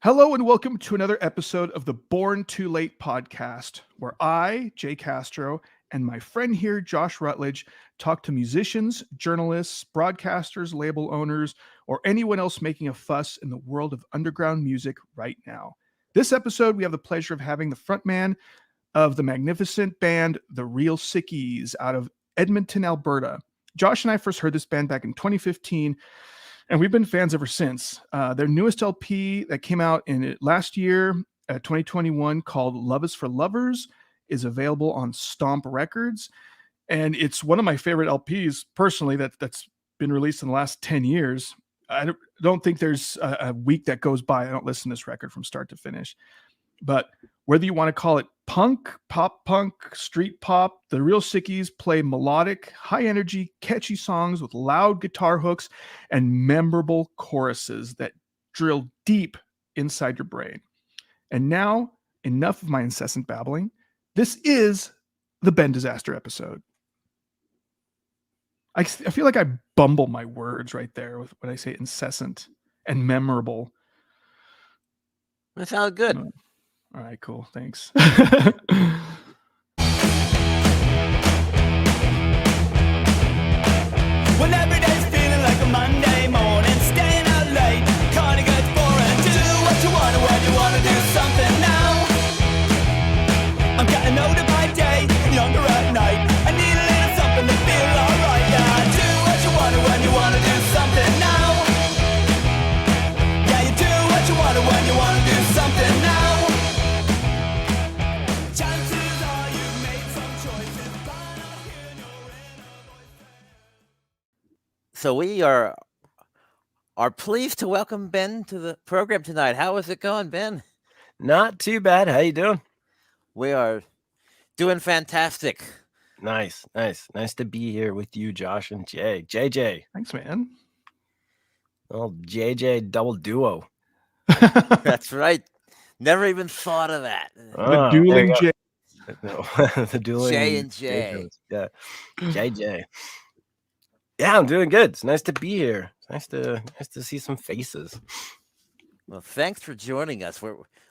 Hello and welcome to another episode of the Born Too Late podcast, where I, Jay Castro, and my friend here, Josh Rutledge, talk to musicians, journalists, broadcasters, label owners, or anyone else making a fuss in the world of underground music right now. This episode, we have the pleasure of having the frontman of the magnificent band, the Real Sickies, out of Edmonton, Alberta. Josh and I first heard this band back in 2015, and we've been fans ever since. Their newest LP that came out in last year, 2021, called Love is for Lovers, is available on Stomp Records. And it's one of my favorite LPs, personally, that's been released in the last 10 years. I don't think there's a week that goes by I don't listen to this record from start to finish. But whether you want to call it punk, pop punk, street pop, the Real Sickies play melodic, high energy, catchy songs with loud guitar hooks and memorable choruses that drill deep inside your brain. And now, enough of my incessant babbling. This is the Ben Disaster episode. I feel like I bumble my words right there when I say incessant and memorable. That sounded good. All right, cool. Thanks. When every day's feeling like a Monday morning, staying out late, kinda gets boring. Do what you wanna when you wanna do something now. I'm getting older by day, younger at night. I need a little something to feel alright. Yeah, do what you wanna when you wanna do something now. Yeah, you do what you wanna when you wanna do something now. Chances are you've made some choices, but I'll hear your inner voice. So we are pleased to welcome Ben to the program tonight. How is it going, Ben? Not too bad. How you doing? We are doing fantastic. Nice to be here with you, Josh and Jay. JJ, Thanks, man. well, JJ double duo. That's right. Never even thought of that. The dueling J. No, the dueling J and J. JJs. Yeah, JJ. Yeah, I'm doing good. It's nice to be here. It's nice to see some faces. Well, thanks for joining us.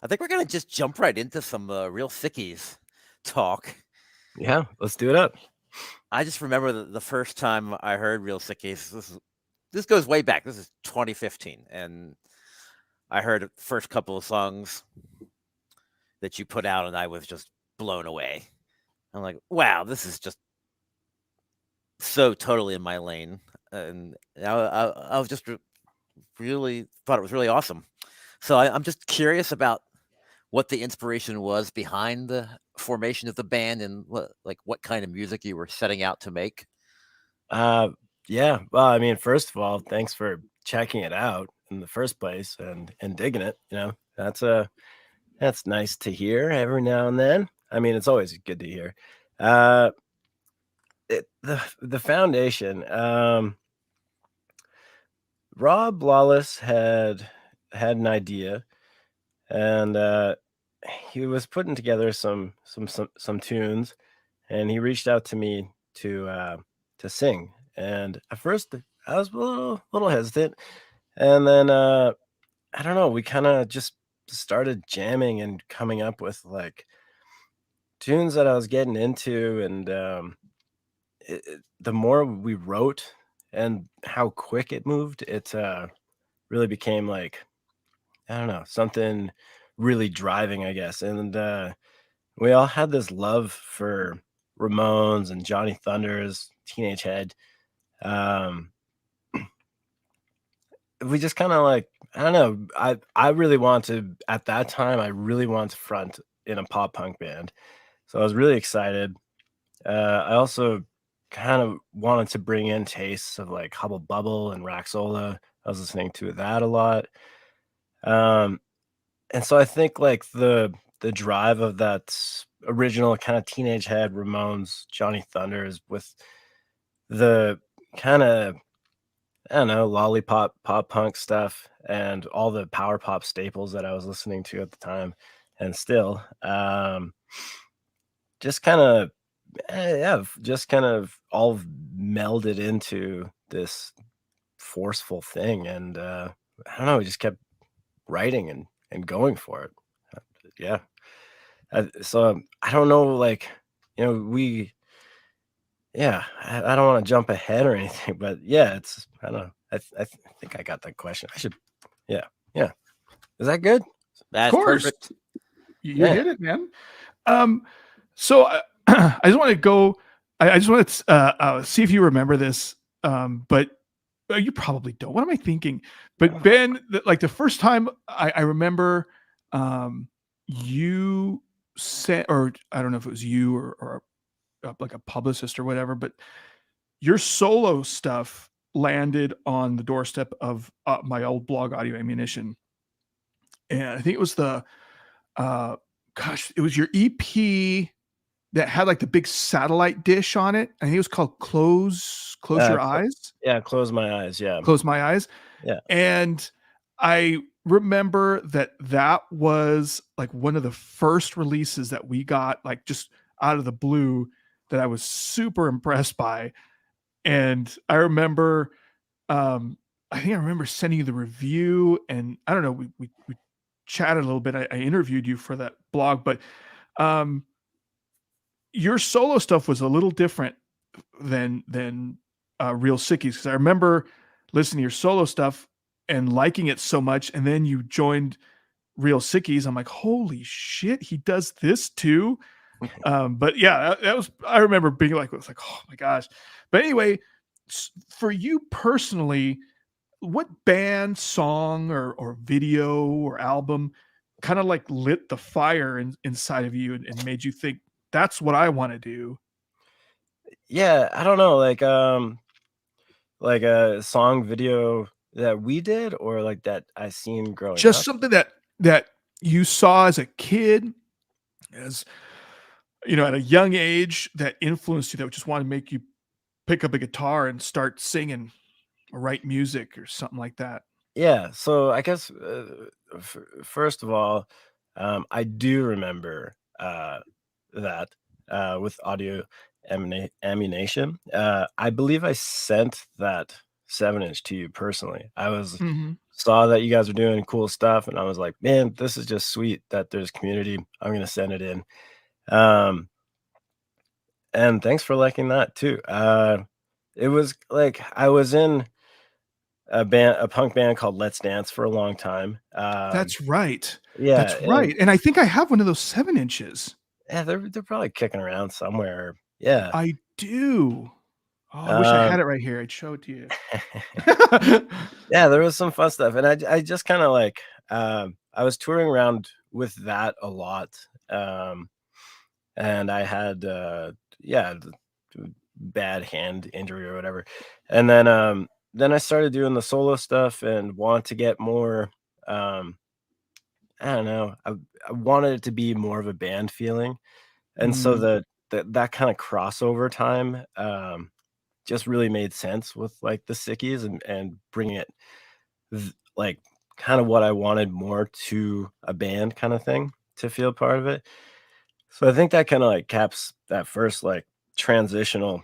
I think we're gonna just jump right into some Real Sickies talk. Yeah, let's do it up. I just remember the first time I heard Real Sickies. This goes way back. This is 2015, and I heard the first couple of songs that you put out, and I was just blown away. I'm like, wow, this is just so totally in my lane, and I was just really thought it was really awesome. So I'm just curious about what the inspiration was behind the formation of the band and what kind of music you were setting out to make. Yeah. Well, I mean, first of all, thanks for checking it out in the first place and digging it. You know, that's nice to hear every now and then. I mean, it's always good to hear. The foundation. Rob Lawless had an idea, and he was putting together some tunes, and he reached out to me to sing. And at first, I was a little hesitant, and then I don't know. We kind of just started jamming and coming up with like tunes that I was getting into, and the more we wrote and how quick it moved, it really became like, I don't know, something really driving, I guess. And we all had this love for Ramones and Johnny Thunders, Teenage Head. We just kind of like, I don't know. I really want to, at that time, I really want to front in a pop punk band. So I was really excited. I also kind of wanted to bring in tastes of like Hubble Bubble and Raxola. I was listening to that a lot. And so I think like the drive of that original kind of Teenage Head, Ramones, Johnny Thunders with the kind of, I don't know, lollipop pop punk stuff and all the power pop staples that I was listening to at the time and still just kind of all melded into this forceful thing. And I don't know, we just kept writing and and going for it. Yeah. So I don't know, like, we I don't want to jump ahead or anything, but yeah, it's I don't know. I think I got that question. I should, yeah, yeah. Is that good? Of That's course, perfect. you Yeah. hit it, man. So I just want to go. I just want to see if you remember this. But you probably don't. What am I thinking? But Ben, like the first time I remember, you sent, or I don't know if it was you or like a publicist or whatever, but your solo stuff landed on the doorstep of my old blog, Audio Ammunition, and I think it was uh, it was your EP that had like the big satellite dish on it. I think it was called Close Your Eyes. Yeah, Close My Eyes. Yeah. Close My Eyes. Yeah. And I remember that was like one of the first releases that we got, like just out of the blue, that I was super impressed by. And I remember, I think I remember sending you the review, and I don't know, we chatted a little bit. I interviewed you for that blog, but um, your solo stuff was a little different than Real Sickies, because I remember listening to your solo stuff and liking it so much, and then you joined Real Sickies. I'm like, holy shit, he does this too. But yeah, that was, I remember being like, it was like, oh my gosh. But anyway, for you personally, what band, song, or video or album kind of like lit the fire inside of you and made you think that's what I want to do? Yeah, I don't know, like a song video that we did or like that I seen growing Just up. something that you saw as a kid, as you know, at a young age, that influenced you, that just wanted to make you pick up a guitar and start singing or write music or something like that. Yeah, so I guess first of all, I do remember that with audio ammunition. I believe I sent that 7-inch to you personally. I was Mhm. saw that you guys were doing cool stuff, and I was like, man, this is just sweet that there's community. I'm gonna send it in. Um, and thanks for liking that too. It was like I was in a punk band called Let's Dance for a long time. That's right. Yeah, That's right, and I think I have one of those 7 inches. yeah, they're probably kicking around somewhere. Yeah. I do. Oh, I wish I Um, had it right here. I'd show it to you. yeah, there was some fun stuff, and I just kind of like I was touring around with that a lot, and I had bad hand injury or whatever, and then I started doing the solo stuff and want to get more. Um, I don't know. I wanted it to be more of a band feeling. And so Mm, that kind of crossover time, just really made sense with, like, the Sickies and bringing it like, kind of what I wanted more to a band kinda thing to feel part of it. So I think that kinda, like, caps that first, like, transitional,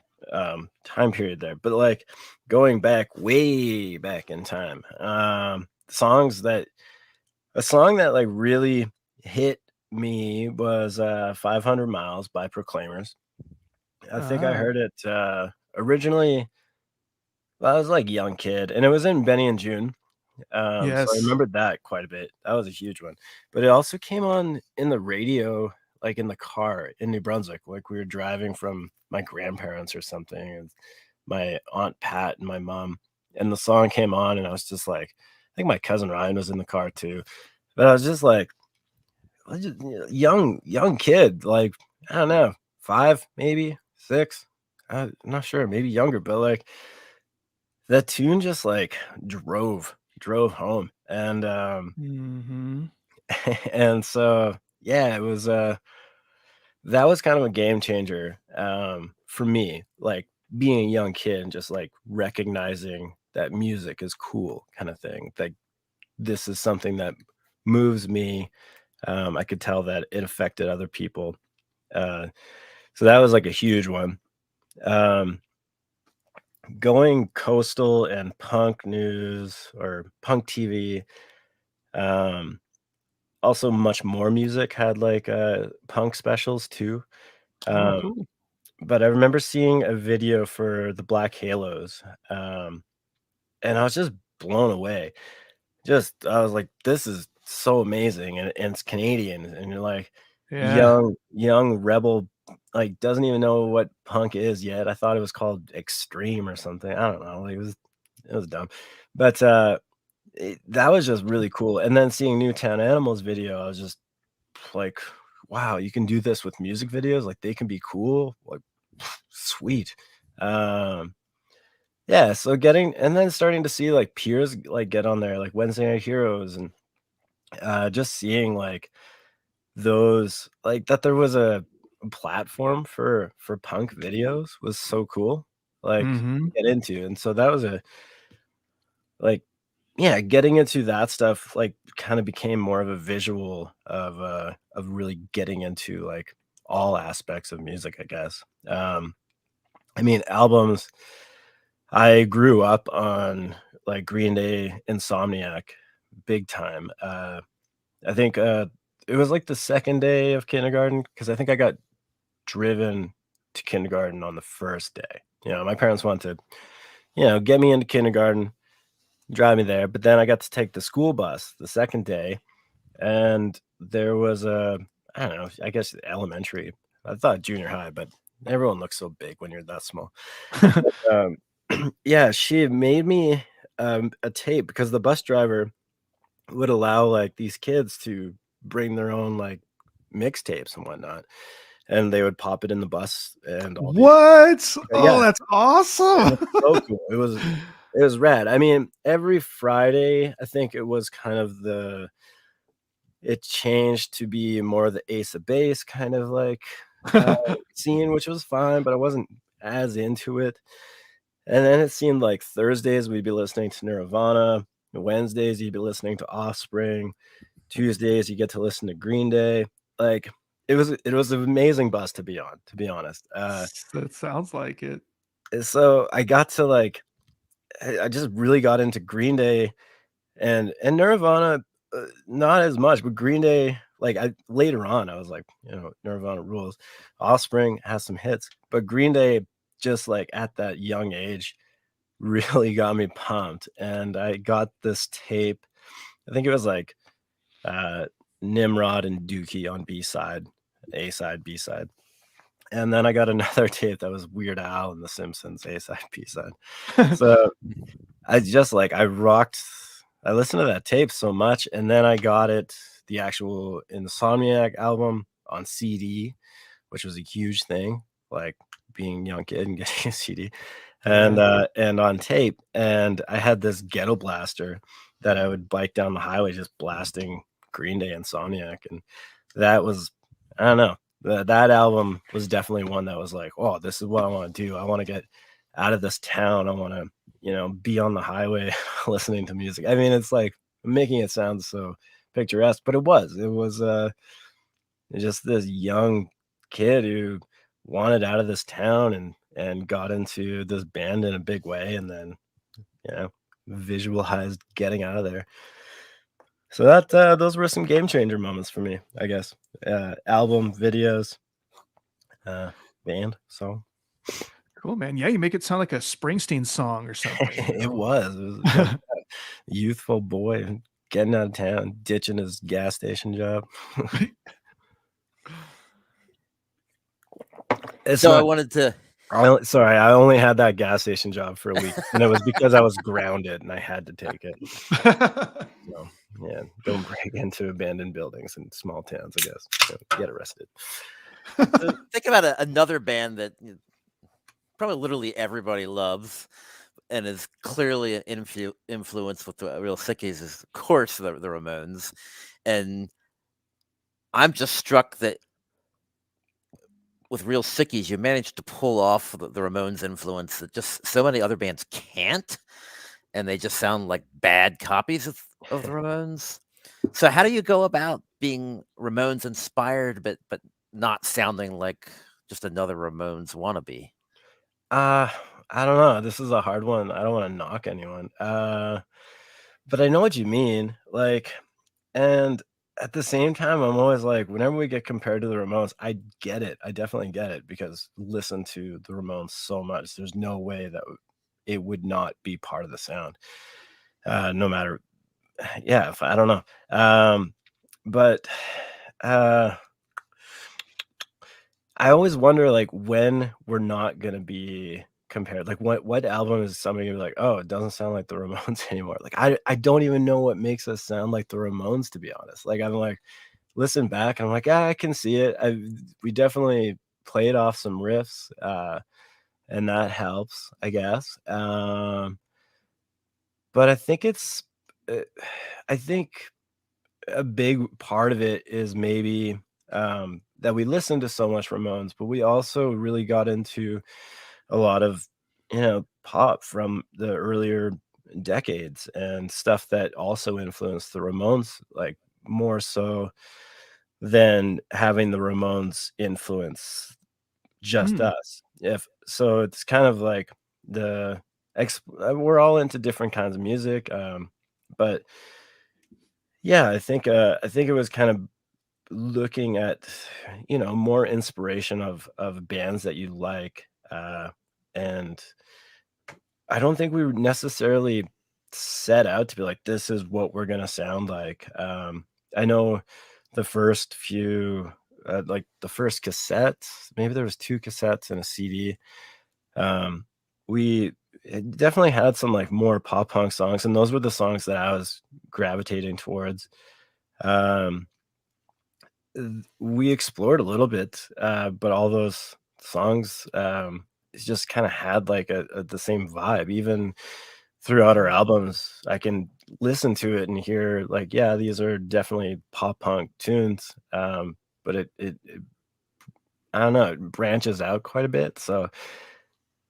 time period there. But, like, going back, way back in time, songs that a song that, like, really hit me was, 500 Miles by Proclaimers. I think I ah, heard it, originally well, I was, like, a young kid, and it was in Benny and June, so I yes. remembered that quite a bit. That was a huge one, but it also came on in the radio, like, in the car in New Brunswick, like, we were driving from my grandparents or something, and my Aunt Pat and my mom, and the song came on, and I was just like I think my cousin Ryan was in the car too, but I was just like, I just young kid, like, I don't know, 5, maybe 6, I'm not sure, maybe younger, but, like, that tune just, like, drove home, and, Mhm. and so, yeah, it was, that was kind of a game changer, for me, like, being a young kid and just, like, recognizing that music is cool kinda thing, like, this is something that moves me, I could tell that it affected other people. Uh, so that was like a huge one. Um, Going coastal and punk news or punk TV. Um, also Much More Music had like punk specials too. Oh, cool. But I remember seeing a video for the Black Halos, and I was just blown away. I was like, this is so amazing, and it's Canadian, and you're like Yeah. young rebel, like doesn't even know what punk is yet. I thought it was called extreme or something. I don't know. Like, it was dumb, but that was just really cool. And then seeing Newtown Animals video, I was just like, wow, you can do this with music videos. Like they can be cool. Like sweet. Um, yeah. So and then starting to see like peers like get on there, like Wednesday Night Heroes, and just seeing like those, like that there was a platform for punk videos was so cool. Like Mm-hmm. to get into, and so that was like yeah, getting into that stuff like kind of became more of a visual of really getting into like all aspects of music, I guess. I mean, albums. I grew up on like Green Day, Insomniac, big time. I think it was like the second day of kindergarten because I think I got driven to kindergarten on the first day. My parents wanted to, get me into kindergarten, drive me there, but then I got to take the school bus the second day, and there was I don't know, I guess elementary. I thought junior high, but everyone looks so big when you're that small. Um, yeah, she had made me a tape because the bus driver would allow like these kids to bring their own like mixtapes and whatnot, and they would pop it in the bus and all these. What? Oh, Yeah, that's it awesome. was so cool. It was rad. I mean, every Friday, I think it was kind of it changed to be more of the Ace of Base kind of like scene, which was fine, but I wasn't as into it. And then it seemed like Thursdays we'd be listening to Nirvana, Wednesdays you'd be listening to Offspring, Tuesdays you get to listen to Green Day. Like it was an amazing bus to be on, to be honest. That sounds like it. So I got to like I just really got into Green Day and Nirvana, not as much, but Green Day, like later on I was like, Nirvana rules. Offspring has some hits, but Green Day just like at that young age really got me pumped. And I got this tape. I think it was like uh Nimrod and Dookie on B side, A side, B side. And then I got another tape that was Weird Al and The Simpsons, A side, B side. So I just like I listened to that tape so much, and then I got the actual Insomniac album on CD, which was a huge thing, like being a young kid and getting a CD, and on tape. And I had this ghetto blaster that I would bike down the highway just blasting Green Day Insomniac, and that was, I don't know, that album was definitely one that was like, oh, this is what I want to do. I want to get out of this town. I want to, be on the highway listening to music. I mean, it's like making it sound so picturesque, but it was just this young kid who wanted out of this town and got into this band in a big way, and then visualized getting out of there. So that those were some game changer moments for me, I guess. Album, videos, band, song. Cool, man. Yeah, you make it sound like a Springsteen song or something. It was just a youthful boy getting out of town, ditching his gas station job. I wanted to. I only had that gas station job for a week, and it was because I was grounded and I had to take it. So, yeah, don't break into abandoned buildings in small towns, I guess. Get arrested. So think about another band that probably literally everybody loves and is clearly an influence with the Real Sickies is, of course, the Ramones. And I'm just struck that with Real Sickies, you managed to pull off the Ramones influence that just so many other bands can't, and they just sound like bad copies of the Ramones. So how do you go about being Ramones inspired, but not sounding like just another Ramones wannabe? I don't know. This is a hard one. I don't want to knock anyone. But I know what you mean. Like, and at the same time, I'm always like, whenever we get compared to the Ramones, I get it. I definitely get it because listen to the Ramones so much. There's no way that it would not be part of the sound. No matter, yeah, if, I don't know. But uh I always wonder like when we're not gonna be compared. Like what album is somebody gonna be like, oh, it doesn't sound like the Ramones anymore? Like I don't even know what makes us sound like the Ramones, to be honest. Like I'm like, listen back, I'm like, I can see it. We definitely played off some riffs, and that helps, I guess. But I think it's uh, I think a big part of it is maybe that we listened to so much Ramones, but we also really got into a lot of, pop from the earlier decades and stuff that also influenced the Ramones, like more so than having the Ramones influence just Mm. us. If so, it's kind of like we're all into different kinds of music, but yeah, I think it was kind of looking at, more inspiration of bands that you like, and I don't think we were necessarily set out to be like, "This is what we're gonna sound like." I know the first few, like, the first cassettes, maybe there was 2 cassettes and a CD, um, we it definitely had some, like, more pop punk songs, and those were the songs that I was gravitating towards. Um we explored a little bit, but all those songs, it just kinda had, like, the same vibe. Even throughout our albums, I can listen to it and hear, like, yeah, these are definitely pop punk tunes, but it I don't know, it branches out quite a bit, so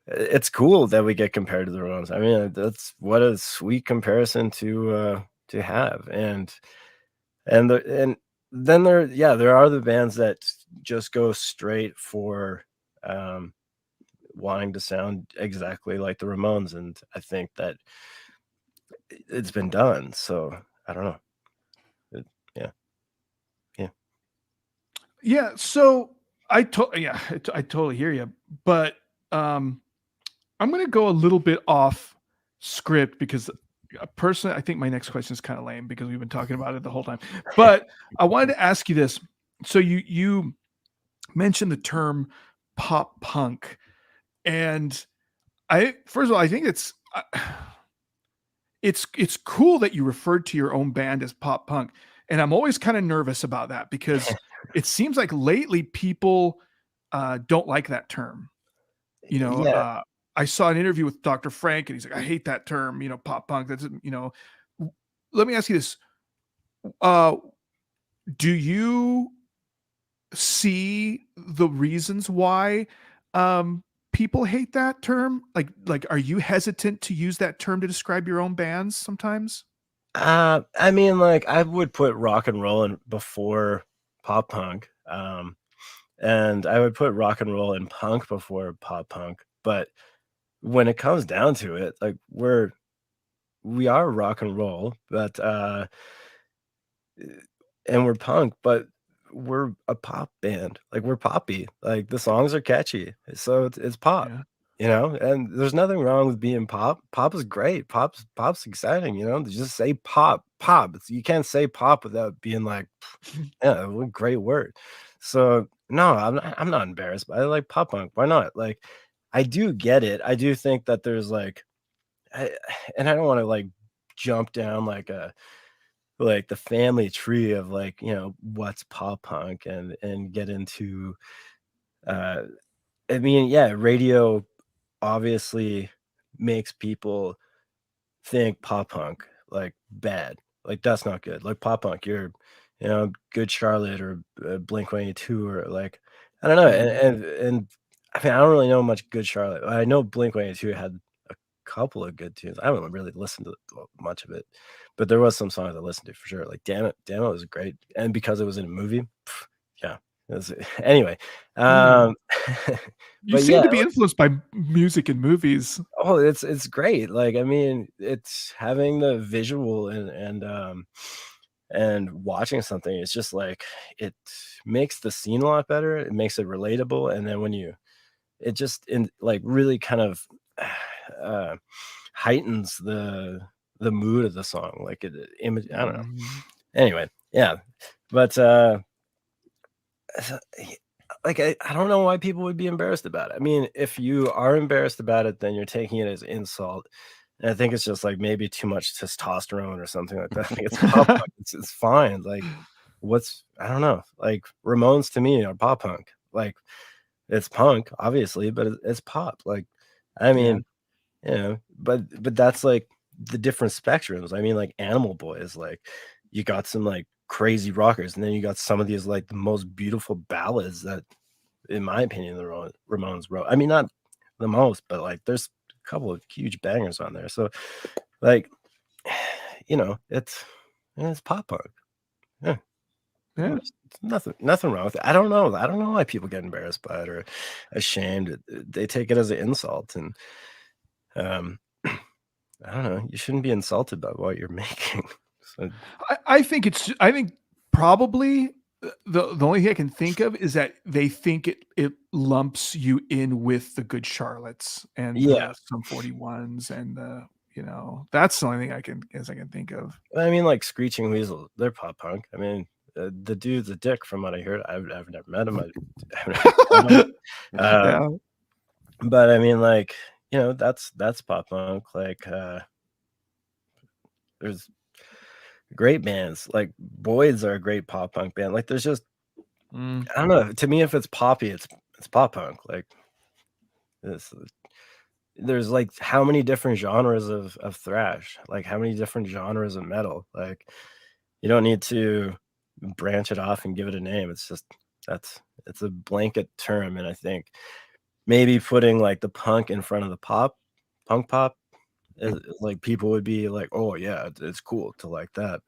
it's cool that we get compared to the Ramones. I mean, that's what a sweet comparison to have, and then there are the bands that just go straight for, um, wanting to sound exactly like the Ramones, and I think that it's been done, so I don't know. It yeah, yeah. Yeah, so I totally hear you, but um, I'm gonna go a little bit off script because personally, I think my next question is kind of lame because we've been talking about it the whole time. But I wanted to ask you this: so you mentioned the term pop punk, and I first of all, I think it's cool that you referred to your own band as pop punk, and I'm always kind of nervous about that because it seems like lately people don't like that term. You know, Yeah, I saw an interview with Dr. Frank, and he's like, "I hate that term, pop punk." That's Let me ask you this: uh, Do you see the reasons why people hate that term? Are you hesitant to use that term to describe your own bands sometimes? I mean, like, I would put rock and roll in before pop punk, and I would put rock and roll and punk before pop punk, but when it comes down to it, like, we are rock and roll, but, and we're punk, but we're a pop band. Like, we're poppy. Like, the songs are catchy, so it's pop, Yeah. and there's nothing wrong with being pop. Pop is great. Pop's exciting, just say pop, pop. You can't say pop without being like, yeah, what a great word. So, no, I'm not embarrassed, but I like pop punk. Why not? Like, I do get it. I do think that there's, like I and I don't wanna, like, jump down like the family tree of, like, what's pop punk and get into, uh I mean, yeah, radio obviously makes people think pop punk, like, bad. Like, that's not good. Like, pop punk, you're, Good Charlotte or, Blink-182 or, like, I don't know, Mhm. and I mean, I don't really know much Good Charlotte. I know Blink-182 had a couple of good tunes. I haven't really listened to much of it, but there was some songs I listened to for sure. Like, Damn It was great, and because it was in a movie, yeah, it was anyway, Mm. um, You but seem yeah. to be influenced by music and movies. Oh, it's great. Like, I mean, it's having the visual and and watching something, it's just like it makes the scene a lot better. It makes it relatable, and then when it just like really kind of uh, heightens the mood of the song. Like I don't know. Mhm. Anyway, yeah, but like I don't know why people would be embarrassed about it. I mean, if you are embarrassed about it, then you're taking it as insult. And I think it's just like maybe too much testosterone or something like that. Like it's pop punk. It's fine. Like I don't know. Like Ramones to me are pop punk. Like it's punk, obviously, but it's pop. Like I Yeah. mean, but that's like the different spectrums. I mean, like Animal Boys, like you got some like crazy rockers, and then you got some of these like the most beautiful ballads that, in my opinion, the Ramones wrote. I mean, not the most, but like there's a couple of huge bangers on there. So like, it's pop punk. Yeah. Yeah. There's nothing wrong with it. I don't know. I don't know why people get embarrassed by it or ashamed. They take it as an insult, and um, I don't know. You shouldn't be insulted by what you're making. So, I think probably the only thing I can think of is that they think it lumps you in with the Good Charlottes and yeah, the Sum 41s and that's the only thing I can think of. I mean, like Screeching Weasel, they're pop punk. I mean, the dude's a dick, from what I heard. I've never met him. I don't know. Uh, Yeah. but I mean, like, that's pop punk. Like, there's great bands. Like Boyd's are a great pop punk band. Like, there's just Mm. I don't know. To me, if it's poppy, it's pop punk. Like, this. There's like how many different genres of thrash? Like, how many different genres of metal? Like, you don't need to branch it off and give it a name. It's just it's a blanket term, and I think maybe putting like the punk in front of the punk pop, like people would be like, oh yeah, it's cool to like that.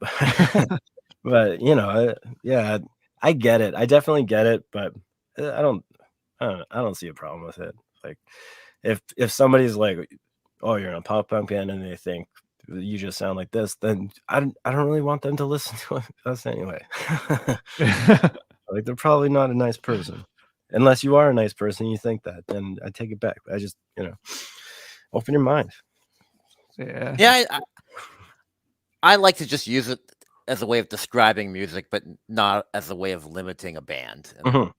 But yeah, I get it. I definitely get it, but I don't see a problem with it. Like if somebody's like, oh, you're in a pop punk band, and they think you just sound like this, then I don't really want them to listen to us anyway. Like they're probably not a nice person. Unless you are a nice person, you think that, then I take it back. I just, open your mind. Yeah. Yeah, I like to just use it as a way of describing music, but not as a way of limiting a band. And Mhm.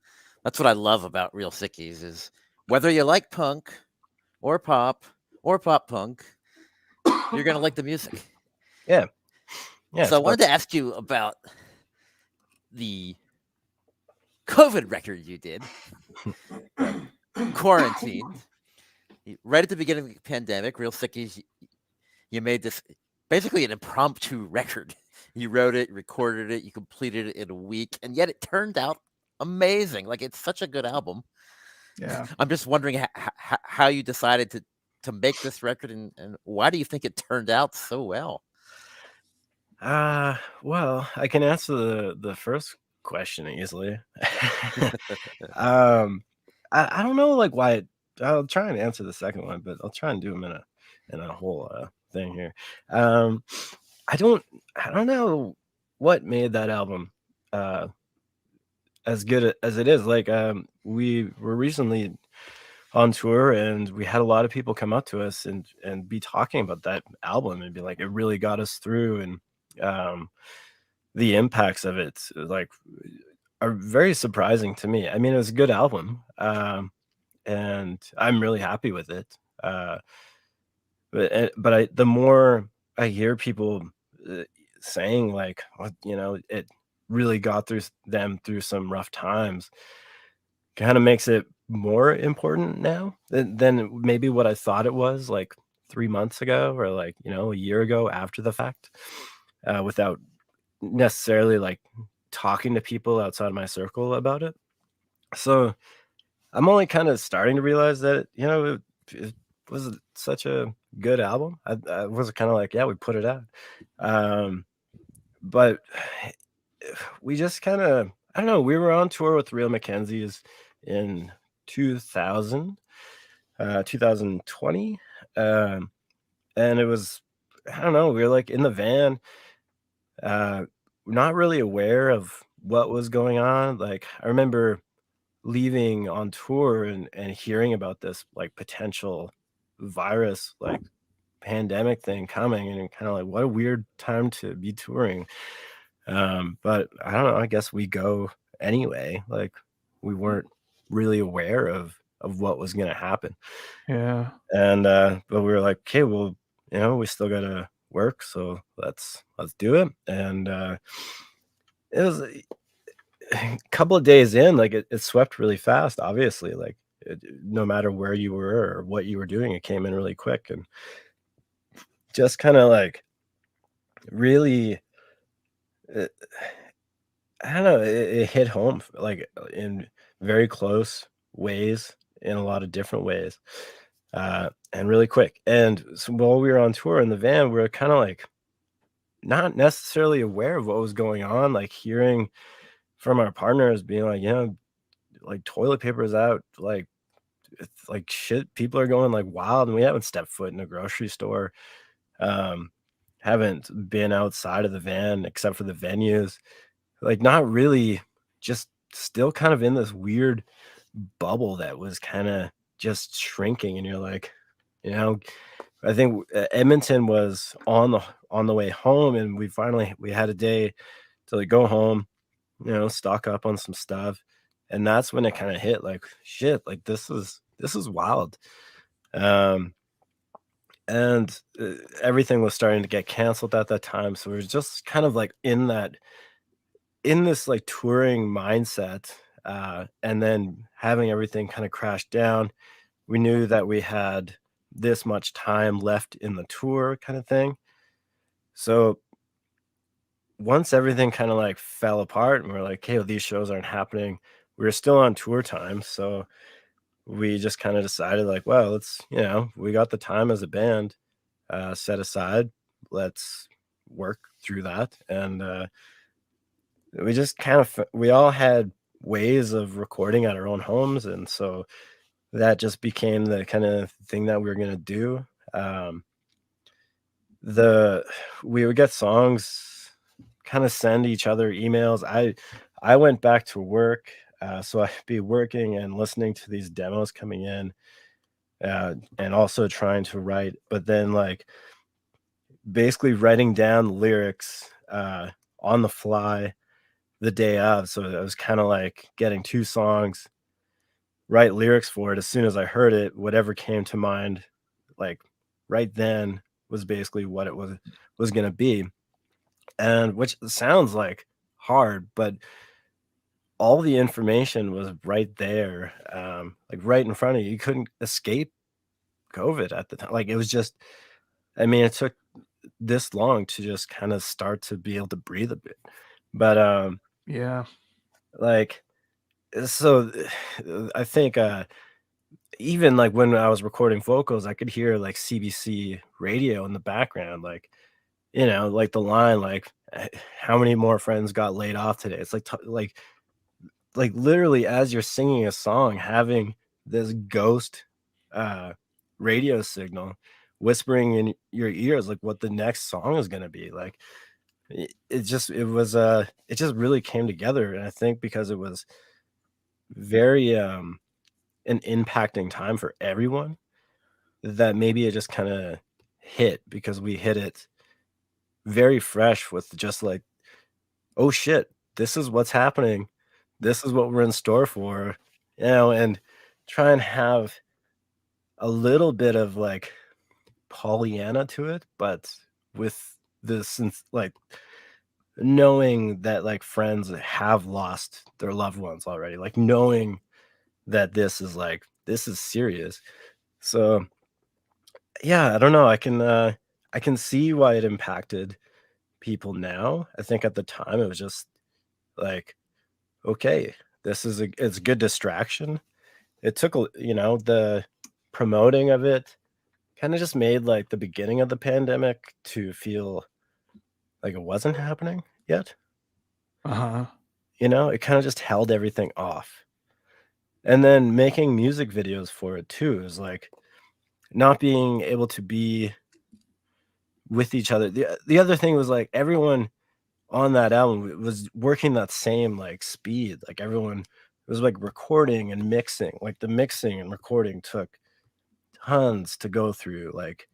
that's what I love about Real Sickies is whether you like punk or pop punk, you're gonna like the music. Yeah. Yeah. So I wanted to ask you about the COVID record you did, Quarantine. Right at the beginning of the pandemic, Real Sickies, you made this basically an impromptu record. You wrote it, recorded it, you completed it in a week, and yet it turned out amazing. Like it's such a good album. Yeah. I'm just wondering how you decided to make this record, and why do you think it turned out so well? Well, I can answer the first question easily. um, I don't know like why. I'll try and answer the second one, but I'll try and do them in a whole thing here. Um, I don't I don't know what made that album uh as good as it is. Like we were recently on tour, and we had a lot of people come up to us and be talking about that album and be like, it really got us through, and um the impacts of it like are very surprising to me. I mean, it was a good album, and I'm really happy with it. But the more I hear people uh, saying like, well, it really got them through some rough times, kind of makes it more important now than maybe what I thought it was like 3 months ago, or like a year ago after the fact, without necessarily like talking to people outside my circle about it. So I'm only kind of starting to realize that it was such a good album. I was kind of like, yeah, we put it out, but we just kind of, I don't know. We were on tour with Real Mackenzies in 2020, and it was, I don't know. We were like in the van. Uh, not really aware of what was going on. Like, I remember leaving on tour and hearing about this like potential virus, like pandemic thing coming, and kind of like, what a weird time to be touring. But I don't know, I guess we go anyway. Like, we weren't really aware of what was going to happen. Yeah. And but we were like, okay, well, we still gotta work, so let's do it. And it was a couple of days in, like it swept really fast, obviously. Like, no matter where you were or what you were doing, it came in really quick, and just kind of like really, uh, I don't know, it hit home like in very close ways, in a lot of different ways, and really quick. And so while we were on tour in the van, we were kind of like not necessarily aware of what was going on, like hearing from our partners being like, like toilet paper is out, like it's like shit, people are going like wild, and we haven't stepped foot in a grocery store, um, haven't been outside of the van except for the venues, like not really, just still kind of in this weird bubble that was kind of just shrinking. And you're like, you know, I think Edmonton was on the way home, and we had a day to like go home, stock up on some stuff, and that's when it kind of hit like shit. Like, this is wild, um, and everything was starting to get canceled at that time. So we were just kind of like in this like touring mindset, and then having everything kind of crash down. We knew that we had this much time left in the tour, kind of thing. So once everything kind of like fell apart and we're like, okay, well, these shows aren't happening, we were still on tour time. So we just kind of decided like, well, we got the time as a band set aside. Let's work through that. And we just kind of, we all had ways of recording at our own homes. And so that just became the kind of thing that we were going to do. Um, the We would get songs, kind of send each other emails. I went back to work, so I'd be working and listening to these demos coming in, and also trying to write, but then like basically writing down lyrics on the fly the day of. So I was kind of like getting two songs, write lyrics for it as soon as I heard it. Whatever came to mind, like right then, was basically what it was going to be. And which sounds like hard, but all the information was right there, like right in front of you. You couldn't escape COVID at the time. Like, it was just, I mean, it took this long to just kind of start to be able to breathe a bit. But Yeah. like, so I think even like when I was recording vocals, I could hear like CBC radio in the background, like, like the line, like, how many more friends got laid off today? It's like, like literally as you're singing a song, having this ghost radio signal whispering in your ears, like what the next song is going to be. Like, it just really came together. And I think because it was very an impacting time for everyone, that maybe it just kind of hit, because we hit it very fresh with just like, oh shit, this is what's happening. This is what we're in store for, and try and have a little bit of like Pollyanna to it, but with this, like, knowing that like friends have lost their loved ones already, like knowing that this is serious. So yeah, I don't know. I can see why it impacted people now. I think at the time it was just like, okay, it's a good distraction. It took the promoting of it kind of just made like the beginning of the pandemic to feel like it wasn't happening yet. Uh-huh. It kind of just held everything off. And then making music videos for it too is like not being able to be with each other. The other thing was like everyone on that album was working that same like speed. Like everyone was like recording and mixing. Like the mixing and recording took tons to go through. Like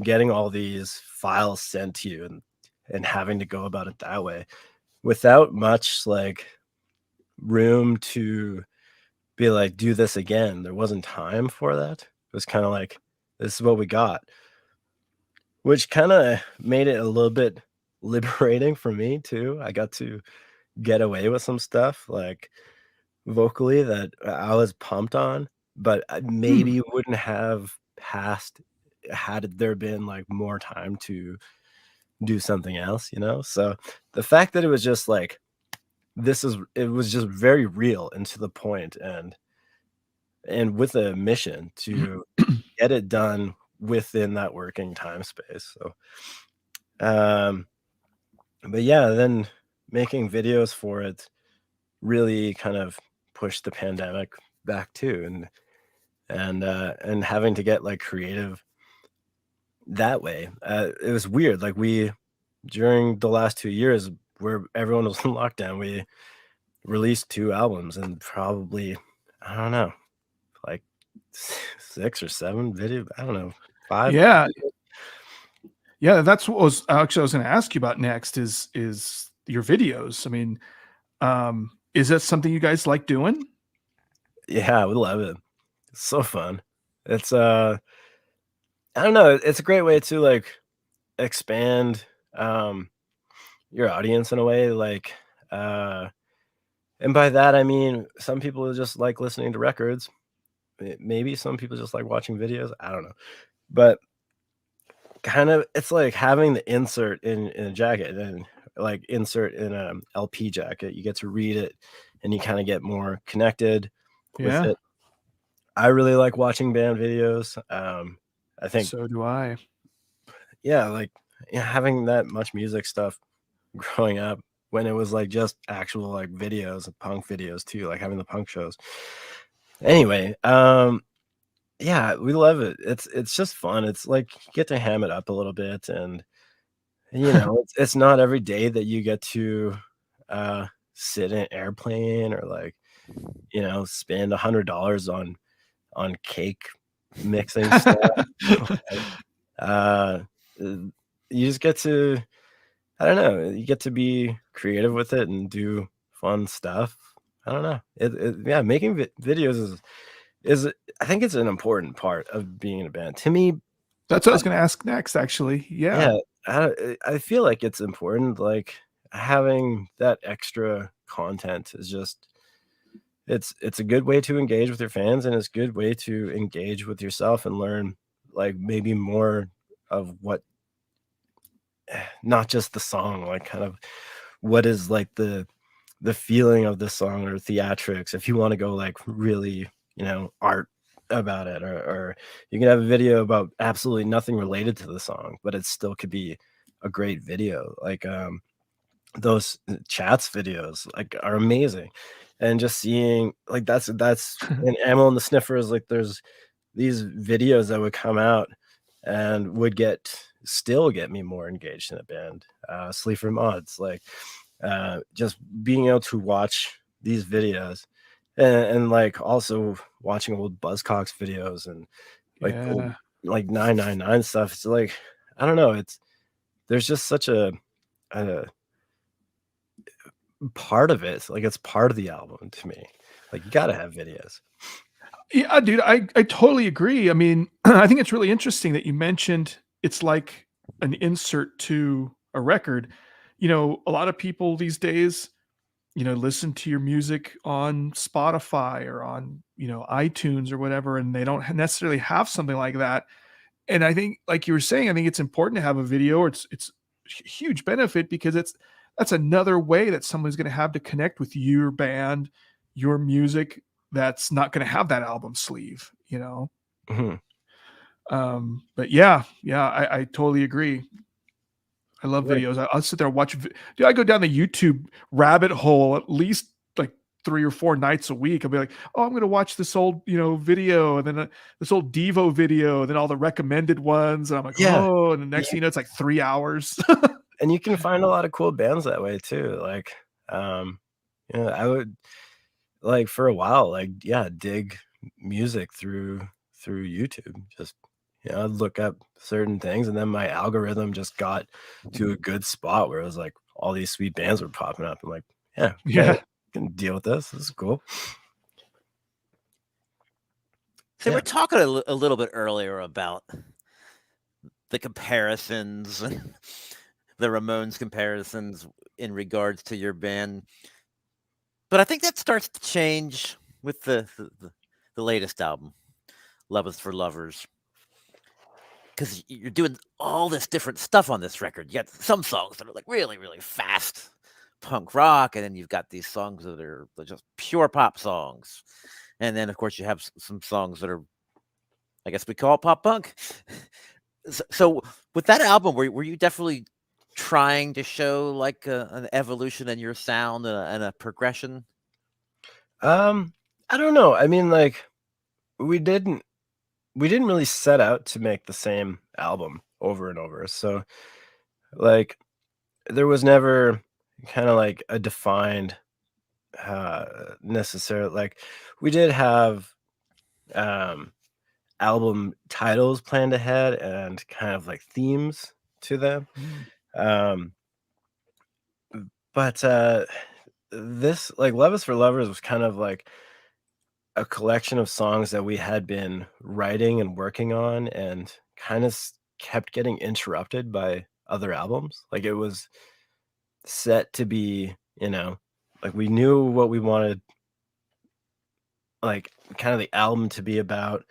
getting all these files sent to you and having to go about it that way without much like room to be like, do this again. There wasn't time for that. It was kind of like, this is what we got, which kind of made it a little bit liberating for me too. I got to get away with some stuff like vocally that I was pumped on, but I maybe wouldn't have passed had there been like more time to do something else, you know? So the fact that it was just like, it was just very real and to the point and with a mission to get it done within that working time space. So but yeah, then making videos for it really kind of pushed the pandemic back too, and having to get like creative that way. It was weird. Like we during the last 2 years where everyone was in lockdown, we released 2 albums and probably I don't know, like 6 or 7 video. I don't know, 5. Yeah. Yeah, that's what was actually I was going to ask you about next is your videos. I mean, is that something you guys like doing? Yeah, we love it. It's so fun. It's I don't know. It's a great way to like expand your audience in a way. Like, and by that I mean some people just like listening to records. Maybe some people just like watching videos. I don't know, but kind of it's like having the insert in a jacket and like insert in a LP jacket. You get to read it, and you kind of get more connected with Yeah. it. I really like watching band videos. I think So do I. yeah, like having that much music stuff growing up when it was like just actual like videos, punk videos too, like having the punk shows. Anyway, yeah, we love it. It's just fun. It's like you get to ham it up a little bit, and you know, it's not every day that you get to sit in an airplane or like, you know, spend $100 on cake mixing stuff. You just get to I don't know, you get to be creative with it and do fun stuff. I don't know. Yeah, making videos is I think it's an important part of being in a band. To me, That's what I was going to ask next, actually. Yeah. yeah, I feel like it's important. Like having that extra content is just it's a good way to engage with your fans, and it's a good way to engage with yourself and learn like maybe more of what not just the song, like kind of what is like the feeling of the song or theatrics. If you want to go like really, you know, art about it, or you can have a video about absolutely nothing related to the song, but it still could be a great video. Like those chats videos like are amazing, and just seeing like that's and Ammo and the Sniffers, like there's these videos that would come out and would still get me more engaged in a band. Sleeper Mods, like just being able to watch these videos and like also watching old Buzzcocks videos and like old, Yeah. like 999 stuff. It's like I don't know. There's just such a part of it. Like it's part of the album to me. Like you got to have videos. Yeah, dude, I totally agree. I mean, I think it's really interesting that you mentioned it's like an insert to a record. You know, a lot of people these days, you know, listen to your music on Spotify or on, you know, iTunes or whatever, and they don't necessarily have something like that. And I think, like you were saying, I think it's important to have a video, or it's huge benefit because that's another way that someone's going to have to connect with your band, your music. That's not going to have that album sleeve, you know. Mhm. But yeah, I totally agree. I love Right. videos. I'll sit there and watch. Dude, I go down the YouTube rabbit hole at least like 3 or 4 nights a week. I'll be like, oh, I'm going to watch this old, you know, video, and then this old Devo video, and then all the recommended ones. And I'm like, Yeah. oh, and the next thing you know, it's like 3 hours. and you can find a lot of cool bands that way too. Like, I would like for a while, like, yeah, dig music through YouTube. Just I'd look up certain things, and then my algorithm just got to a good spot where it was like all these sweet bands were popping up. I'm like, yeah, Yeah. I can deal with this. This is cool. So Yeah. we're talking a little bit earlier about the comparisons, the Ramones comparisons in regards to your band, but I think that starts to change with the latest album, "Love Is for Lovers," because you're doing all this different stuff on this record. You got some songs that are like really, really fast punk rock, and then you've got these songs that are just pure pop songs, and then of course you have some songs that are, I guess we call it pop punk. So with that album, were you definitely trying to show like an evolution in your sound and a progression? I don't know. I mean, like, we didn't really set out to make the same album over and over. So, like, there was never kind of like a defined necessarily, like, we did have um album titles planned ahead and kind of like themes to them. Mm. Um but this, like, Love Is for Lovers was kind of like a collection of songs that we had been writing and working on, and kind of kept getting interrupted by other albums. Like, it was set to be, like, we knew what we wanted, like, kind of the album to be about.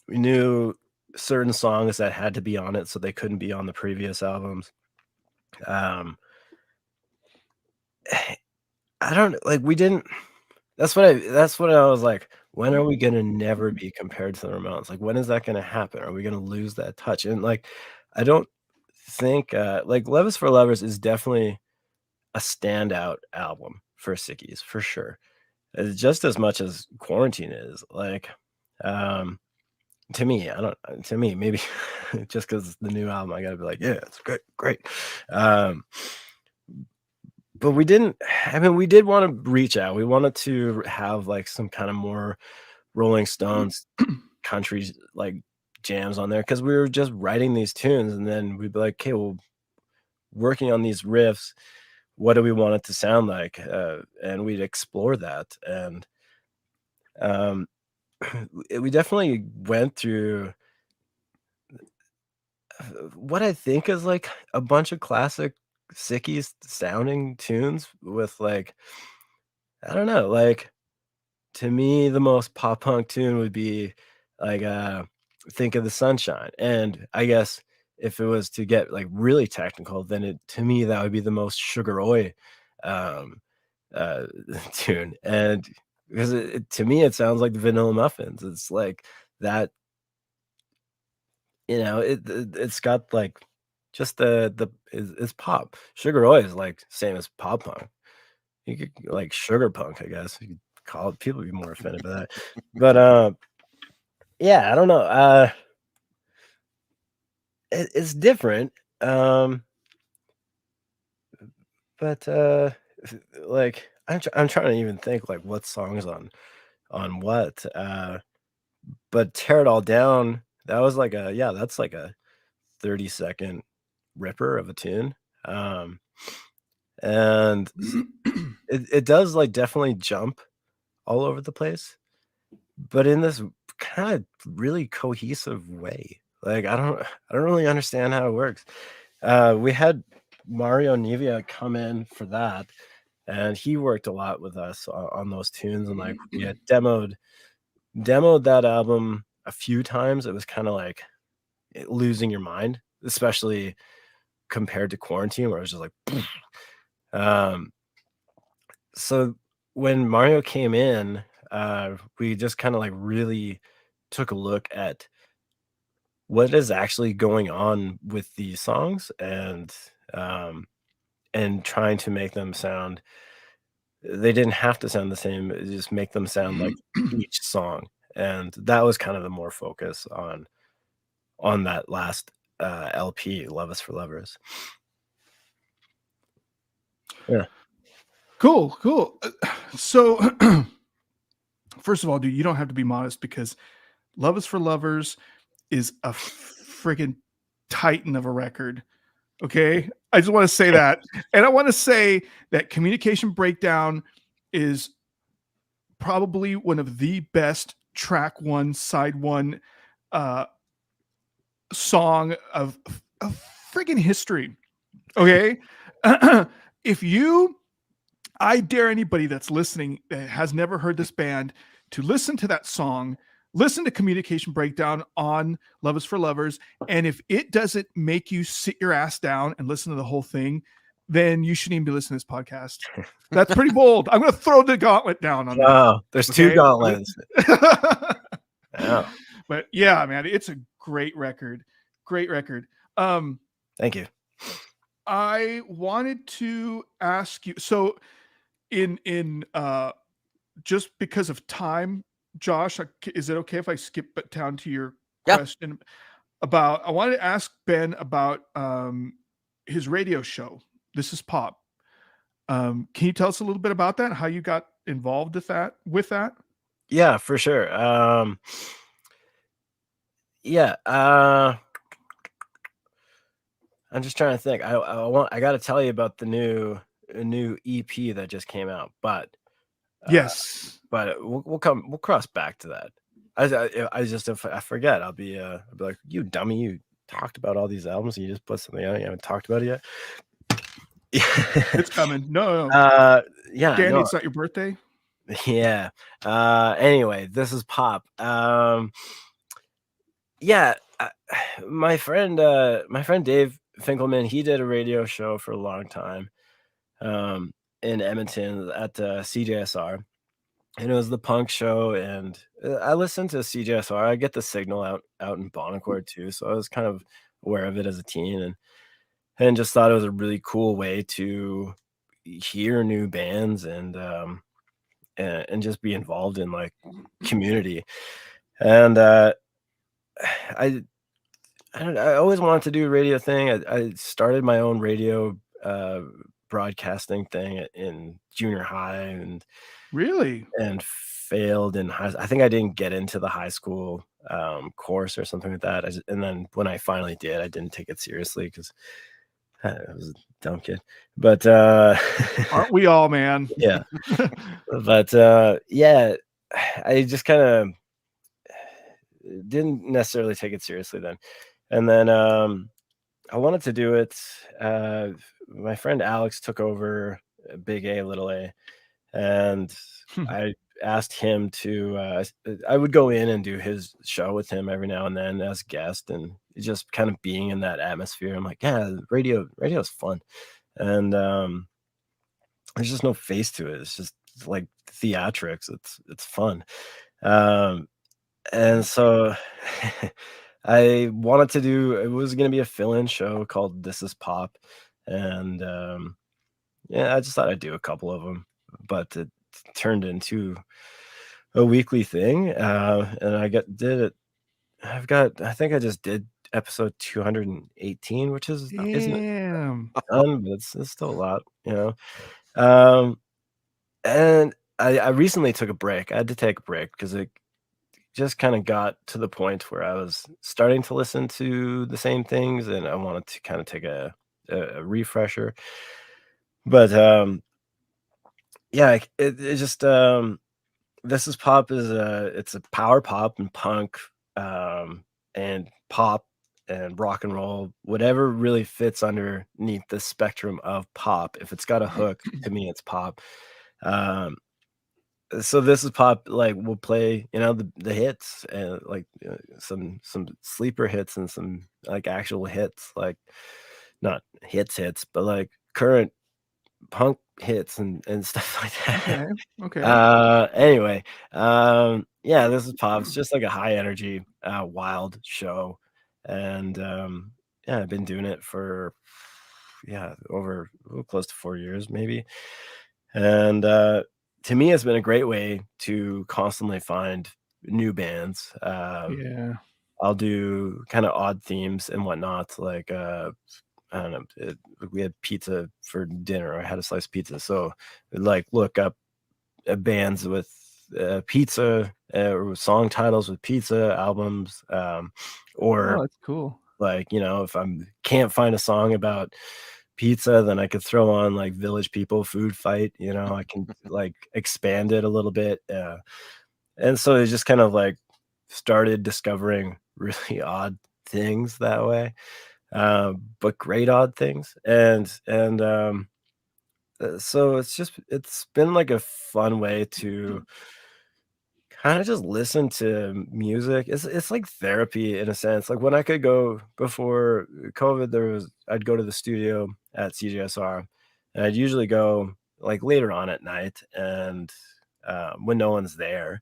We knew certain songs that had to be on it, so they couldn't be on the previous albums. Um, I don't like, we didn't that's what I was like, "When are we gonna never be compared to the Ramones? Like, when is that gonna happen? Are we gonna lose that touch?" And, like, I don't think, like, Love Is for Lovers is definitely a standout album for Sickies, for sure. Just as much as Quarantine is. Like, um, to me, I don't to me, maybe just because it's the new album, I gotta be like, "Yeah, it's great, great." Um, but we didn't I mean, we did wanna reach out. We wanted to have, like, some kinda more Rolling Stones country, like, jams on there, because we were just writing these tunes, and then we'd be like, "Okay, well, working on these riffs, what do we want it to sound like?" And we'd explore that, and, um, we definitely went through what I think is, like, a bunch of classic Sickies sounding tunes with, like, I don't know, like, to me, the most pop punk tune would be, like, "Think of the Sunshine," and I guess if it was to get, like, really technical, then to me, that would be the most Sugar Oi, um, uh, tune, and because to me, it sounds like the Vanilla Muffins. It's like that, it's got, like, just it's pop. Sugar Oi is, like, same as pop punk. You could, like, sugar punk, I guess you could call it. People would be more offended by that. But, yeah, I don't know, it's different, um, but, like, I'm trying to even think, like, what songs on what, but Tear It All Down, that was like that's like a 30-second ripper of a tune, um, and it does, like, definitely jump all over the place, but in this kinda really cohesive way. Like, I don't really understand how it works. We had Mario Nevia come in for that, and he worked a lot with us on those tunes, and, like, we had demoed that album a few times. It was kinda like losing your mind, especially compared to Quarantine, where it was just like, um, so when Mario came in, we just kinda, like, really took a look at what is actually going on with these songs, um, and trying to make them sound, they didn't have to sound the same, just make them sound like each song, and that was kind of the more focus on that last, LP, Love Is for Lovers. Yeah. Cool. So, first of all, dude, you don't have to be modest because Love is for Lovers is a friggin' titan of a record. Okay. I just want to say that. And I want to say that Communication Breakdown is probably one of the best track one, side one song of friggin' history. Okay. I dare anybody that's listening that has never heard this band to listen to that song, listen to Communication Breakdown on Love is for Lovers. And if it doesn't make you sit your ass down and listen to the whole thing, then you shouldn't even be listening to this podcast. That's pretty bold. I'm going to throw the gauntlet down on that. Oh, there's two Okay? gauntlets. Yeah. But yeah, man, it's a great record. Great record. Thank you. I wanted to ask you, so in just because of time, Josh, is it okay if I skip down to your Yeah. question about, I wanted to ask Ben about his radio show, This Is Pop. Can you tell us a little bit about that? How you got involved with that? Yeah, for sure. Yeah. I'm just trying to think. I got to tell you about the new EP that just came out, but Yes. but we'll cross back to that. I just, if I forget, I'll be like, you dummy, you talked about all these albums and you just put something out, you haven't talked about it yet. It's coming. No. Yeah, Danny, no. it's not your birthday. Yeah. Anyway, This Is Pop. Yeah, my friend Dave Finkelman, he did a radio show for a long time in Edmonton at CJSR, and it was the punk show. And I listened to CJSR. I get the signal out in Bonnecourt too, so I was kind of aware of it as a teen, and just thought it was a really cool way to hear new bands and just be involved in like community. And I always wanted to do a radio thing. I started my own radio broadcasting thing in junior high and failed in high. I think I didn't get into the high school course or something like that. And then when I finally did, I didn't take it seriously because I was a dumb kid. But aren't we all, man? Yeah. But yeah, I just kind of didn't necessarily take it seriously then. And then I wanted to do it. My friend Alex took over Big A, Little A, and I asked him to, I would go in and do his show with him every now and then as guest, and just kind of being in that atmosphere. I'm like, yeah, radio is fun. And there's just no face to it. It's just like theatrics. It's fun. And so I wanted to do, it was going to be a fill-in show called This Is Pop. And yeah, I just thought I'd do a couple of them, but it turned into a weekly thing. And I did it. I think I just did episode 218, which isn't done, but it's still a lot, you know? And I recently took a break. I had to take a break because it just kind of got to the point where I was starting to listen to the same things and I wanted to kind of take a refresher. But yeah, it just This Is Pop is it's a power pop and punk and pop and rock and roll, whatever really fits underneath the spectrum of pop. If it's got a hook, to me it's pop. So This Is Pop, like, we'll play, you know, the hits and like some sleeper hits and some like actual hits, like not hits, but like current punk hits and stuff like that. Okay. Anyway, yeah, This Is Pop. It's just like a high energy, wild show, and yeah, I've been doing it for over close to 4 years, maybe, and to me, it's been a great way to constantly find new bands. Yeah. I'll do kind of odd themes and whatnot, like I don't know, we had pizza for dinner. I had a slice of pizza, so like look up bands with pizza or song titles with pizza albums, Oh, or that's cool. like, you know, if I can't find a song about pizza, then I could throw on like Village People Food Fight. You know, I can like expand it a little bit, and so it just kind of like started discovering really odd things that way, but great odd things, and so it's been like a fun way to kind of just listen to music. It's like therapy in a sense. Like when I could go before COVID, I'd go to the studio at CJSR, and I'd usually go like later on at night, and when no one's there,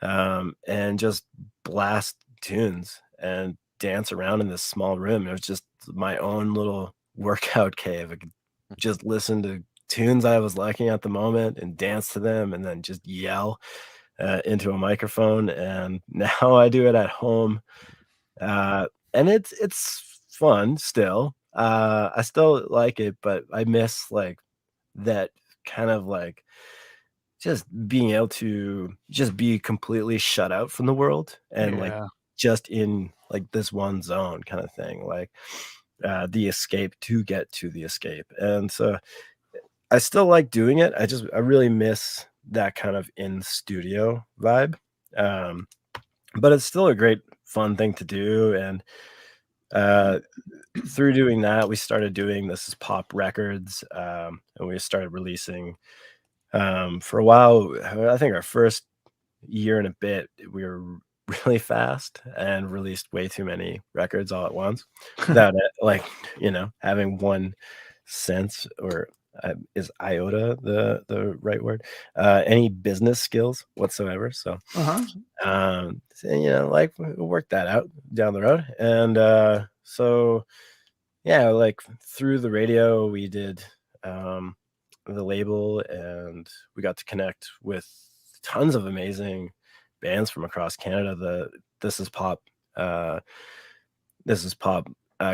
and just blast tunes and dance around in this small room. It was just my own little workout cave. I could just listen to tunes I was liking at the moment and dance to them, and then just yell into a microphone. And now I do it at home, and it's fun still. I still like it, but I miss like that kind of like just being able to just be completely shut out from the world and like Yeah. just in like this one zone kind of thing, like the escape to get to the escape. And so I still like doing it. I really miss that kind of in studio vibe. Um, but it's still a great fun thing to do. And uh, through doing that, we started doing This Is Pop records, and we started releasing for a while. I think our first year and a bit, we were really fast and released way too many records all at once without it, like, you know, having one sense or is iota the right word, any business skills whatsoever. So Uh-huh. so, you know, like we'll work that out down the road. And so yeah, like through the radio we did the label, and we got to connect with tons of amazing bands from across Canada. The This Is Pop, uh, This Is Pop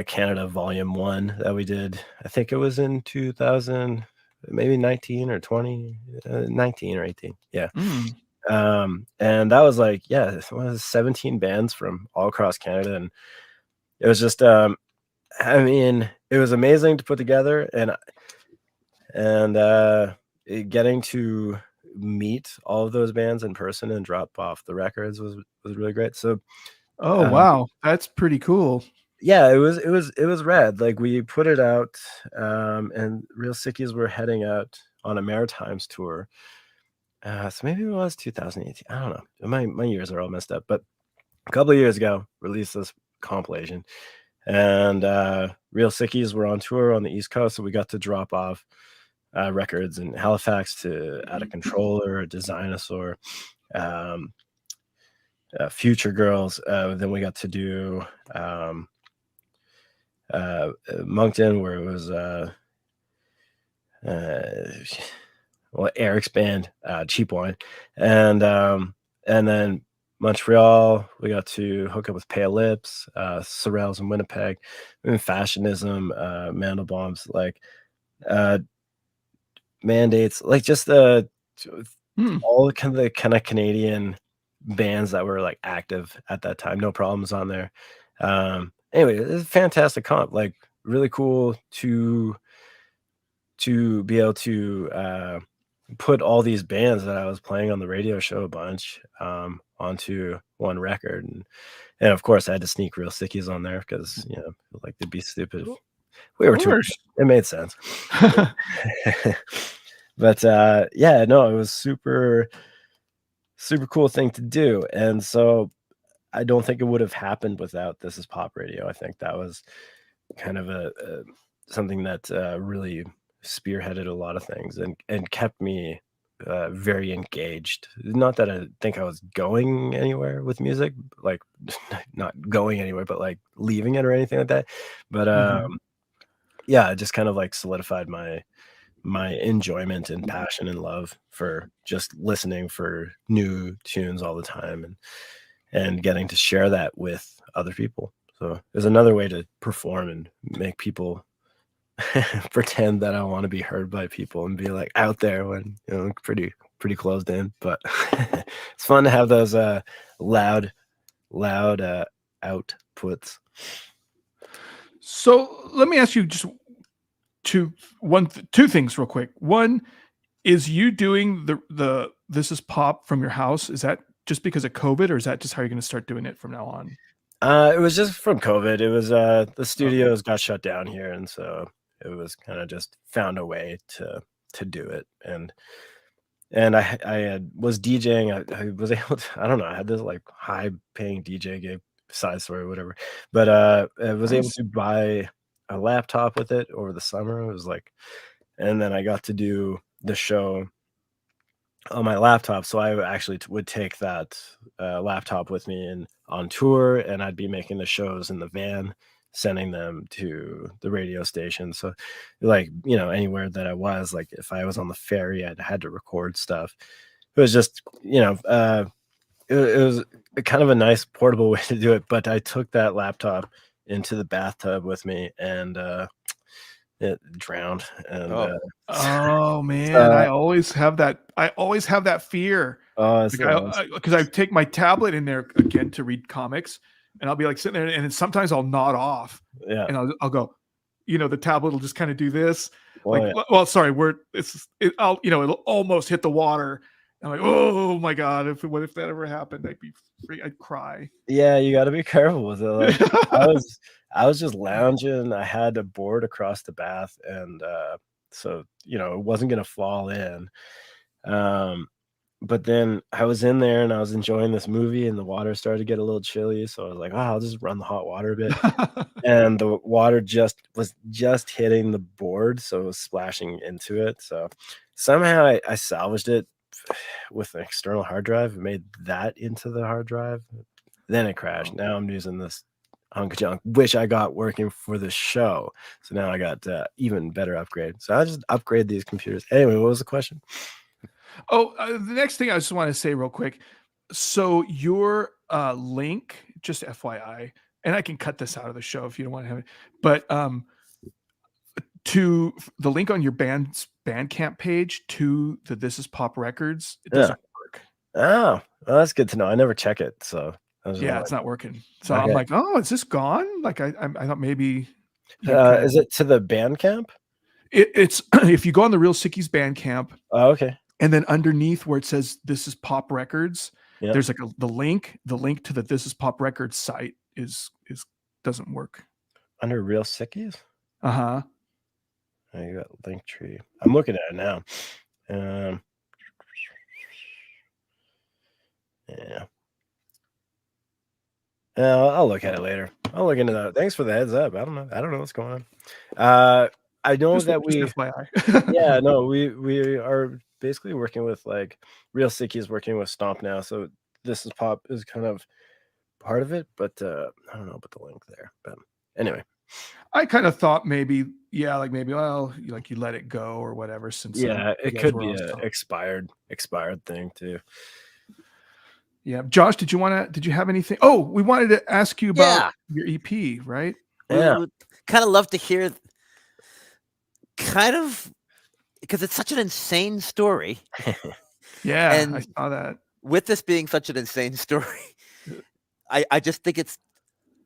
Canada Volume 1 that we did. I think it was in 2000, maybe 19 or 20, 19 or 18. Yeah. Mm. And that was like, yeah, it was 17 bands from all across Canada. And it was just, I mean, it was amazing to put together, and getting to meet all of those bands in person and drop off the records was really great. So Oh, wow. That's pretty cool. yeah, it was rad. Like we put it out, and Real Sickies were heading out on a Maritimes tour. So maybe it was 2018. I don't know. My years are all messed up, but a couple of years ago, released this compilation, and Real Sickies were on tour on the East Coast, so we got to drop off records in Halifax to Out of Controller, Designosaur, Future Girls. Then we got to do Moncton, where it was well, Eric's band, Cheap Wine, and then Montreal, we got to hook up with Pale Lips, Sorrels in Winnipeg, and Fashionism, Mandelbaums, like Mandates, like just all the kind of Canadian bands that were like active at that time. No Problems on there. Anyway, it's a fantastic comp. Like really cool to be able to put all these bands that I was playing on the radio show a bunch onto one record, and of course I had to sneak Real Sickies on there because, you know, like they'd be stupid if we were Of too. course. It made sense. But yeah, no, it was super cool thing to do. And so I don't think it would have happened without This Is Pop Radio. I think that was kind of a something that really spearheaded a lot of things and kept me very engaged. Not that I think I was going anywhere with music, like not going anywhere, but like leaving it or anything like that. But yeah, it just kind of like solidified my enjoyment and passion and love for just listening for new tunes all the time, and getting to share that with other people. So it was another way to perform and make people pretend that I want to be heard by people and be like out there when, you know, pretty closed in. But it's fun to have those loud outputs. So let me ask you just two things real quick. One, is you doing the This Is Pop from your house? Is that just because of COVID, or is that just how you're going to start doing it from now on? It was just from COVID. It was the studios got shut down here, and so it was kind of just found a way to do it. And I was DJing. I was able to, I don't know, I had this like high paying DJ gig, side story or whatever. But I was able Nice. to buy a laptop with it over the summer. It was like, and then I got to do the show on my laptop. So I actually would take that laptop with me and on tour, and I'd be making the shows in the van, sending them to the radio station. So like, you know, anywhere that I was, like if I was on the ferry, I had to record stuff. It was just, you know, it was kind of a nice portable way to do it. But I took that laptop into the bathtub with me, and it drowned. And Oh man, I always have that fear. it's Because I take my tablet in there again to read comics, and I'll be like sitting there, and then sometimes I'll nod off, yeah. and I'll go, you know, the tablet will just kind of do this, Well, like, yeah. well, sorry, it'll almost hit the water. I'm like, oh my god, what if that ever happened? I'd cry. Yeah, you got to be careful with it. Like I was just lounging. I had a board across the bath, and so you know it wasn't gonna fall in. But then I was in there and I was enjoying this movie, and the water started to get a little chilly. So I was like, oh, I'll just run the hot water a bit. And the water was just hitting the board, so it was splashing into it. So somehow I salvaged it with an external hard drive and made that into the hard drive. Then it crashed. Now I'm using this hunk of junk, which I got working for the show. So now I got even better upgrade. So I just upgrade these computers. Anyway, what was the question? Oh, the next thing I just want to say real quick. So your link, just FYI, and I can cut this out of the show if you don't want to have it, but to the link on your band's Bandcamp page to the This Is Pop Records, it doesn't work. Oh, well, that's good to know. I never check it, so yeah, it's not working. So okay. I'm like, oh, is this gone? Like I thought maybe. Is it to the Bandcamp? It's if you go on the Real Sickies Bandcamp. Oh, okay. And then underneath where it says This Is Pop Records, yep. There's like the link to the This Is Pop Records site is doesn't work. Under Real Sickies? Uh-huh. Oh, you got Linktree. I'm looking at it now. Yeah. I'll look at it later. I'll look into that. Thanks for the heads up. I don't know what's going on. I know just FYI. Yeah, no, we are basically working with like Real Sickies working with Stomp now. So This Is Pop is kind of part of it, but I don't know about the link there. But anyway. I kind of thought maybe well, you let it go or whatever. Since it could be an expired thing too. Yeah, Josh, did you have anything? Oh, we wanted to ask you about your EP, right? Yeah, we would kind of love to hear, kind of, because it's such an insane story. Yeah, and I saw that. With this being such an insane story, I just think it's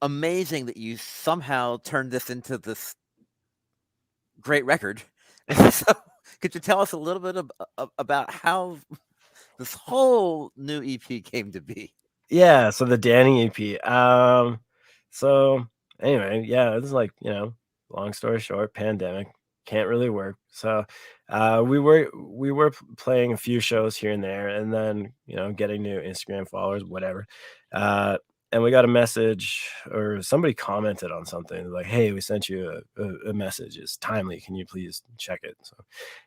amazing that you somehow turned this into this great record. So, could you tell us a little bit about how this whole new EP came to be? Yeah, so the Danny EP. So anyway, yeah, it's like, you know, long story short, pandemic, can't really work. So we were playing a few shows here and there, and then, you know, getting new Instagram followers, whatever. And we got a message, or somebody commented on something like, hey, we sent you a message. It's timely. Can you please check it? So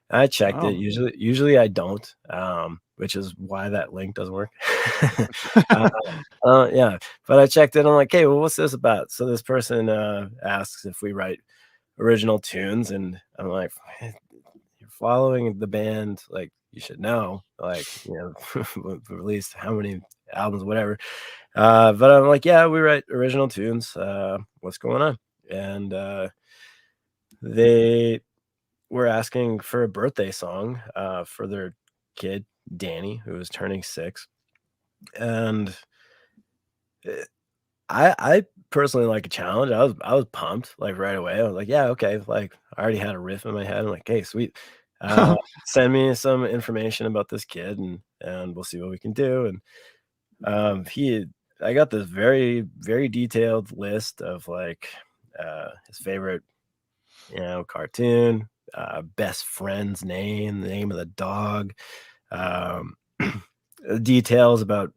I checked it. Usually I don't, which is why that link doesn't work. Yeah, but I checked it. I'm like, hey, well, what's this about? So this person asks if we write original tunes, and I'm like, you're following the band, like you should know, like, you know, we've released how many albums, whatever. But I'm like, yeah, we write original tunes. What's going on? And they were asking for a birthday song for their kid, Danny, who was turning 6. And I personally like a challenge. I was pumped like right away. I was like, yeah, okay. Like I already had a riff in my head. I'm like, hey, sweet. Send me some information about this kid and we'll see what we can do. And I got this very, very detailed list of like his favorite, cartoon, best friend's name, the name of the dog, um, details about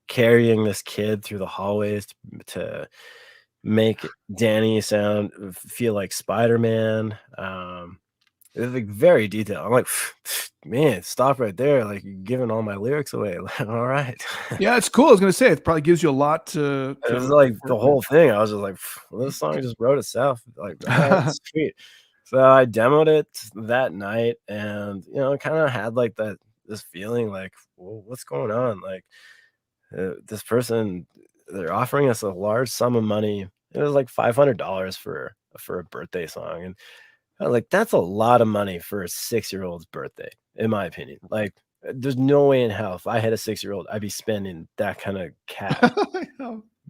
carrying this kid through the hallways to make Danny feel like Spider-Man. It's like very detailed. I'm like, man, stop right there. Like you're giving all my lyrics away. Like, all right. Yeah, it's cool. I was gonna say it probably gives you a lot to It was to like the work whole thing. I was just like, well, this song just wrote itself. Like, all right, sweet. So I demoed it that night and, kind of had like this feeling like, well, what's going on? Like, this person, they're offering us a large sum of money. It was like $500 for a birthday song. And I was like, that's a lot of money for a 6-year-old's birthday, in my opinion. Like, there's no way in hell if I had a 6-year-old, I'd be spending that kind of cash.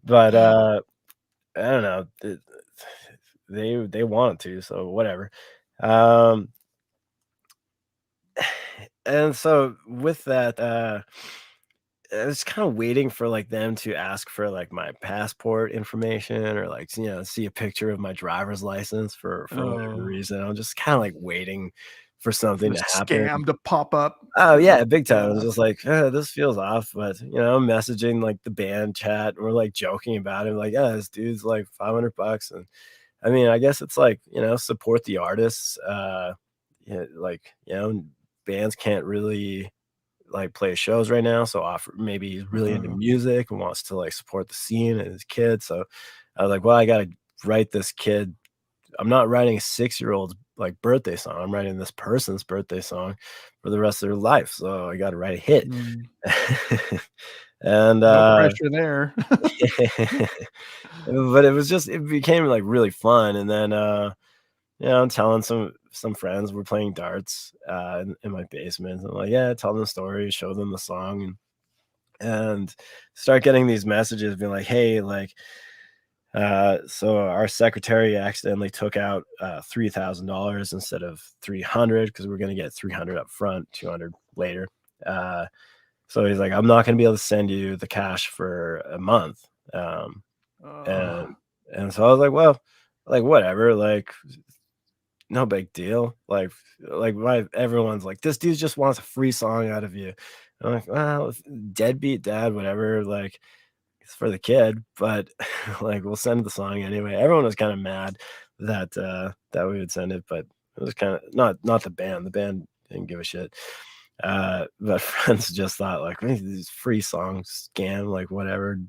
But I don't know. They wanted to, so whatever. And so with that, I was kind of waiting for like them to ask for like my passport information or like see a picture of my driver's license for whatever reason. I'm just kind of like waiting for something the to happen. scam to pop up. Oh yeah, big time. I was just like, this feels off, but I'm messaging like the band chat. And we're like joking about it, like, yeah, this dude's like $500, and I mean, I guess it's like support the artists. Like bands can't really like play shows right now, so offer maybe he's really into music and wants to like support the scene and his kid. So I was like, well, I gotta write this kid. I'm not writing a 6-year-old's like birthday song. I'm writing this person's birthday song for the rest of their life. So I gotta write a hit. And no pressure there. but it became like really fun. And then I'm telling some friends we're playing darts in my basement. I'm like, yeah, tell them the story, show them the song, and start getting these messages being like, hey, like, so our secretary accidentally took out $3,000 instead of 300 because we're going to get 300 up front, 200 later. So he's like, I'm not going to be able to send you the cash for a month. And so I was like, well, like whatever, like no big deal. Like everyone's like, this dude just wants a free song out of you. I'm like, well, deadbeat dad, whatever. Like, it's for the kid, but like we'll send the song anyway. Everyone was kind of mad that we would send it, but it was kind of not the band. The band didn't give a shit. But friends just thought like, these free songs scam, like whatever.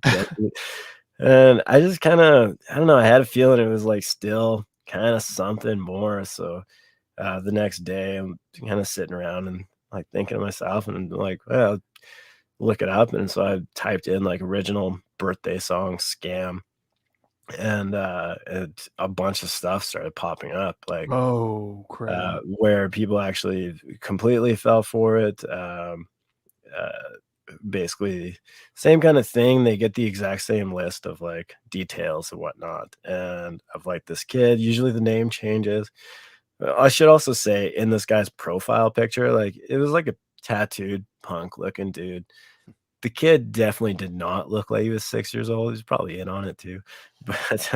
And I just kind of, I don't know, I had a feeling it was like still kind of something more. So the next day I'm kind of sitting around and like thinking to myself and like, well, look it up. And so I typed in like original birthday song scam, and a bunch of stuff started popping up, like where people actually completely fell for it. Basically same kind of thing. They get the exact same list of like details and whatnot, and of like this kid, usually the name changes. I should also say in this guy's profile picture, like it was like a tattooed punk looking dude. The kid definitely did not look like he was 6 years old. He's probably in on it too. But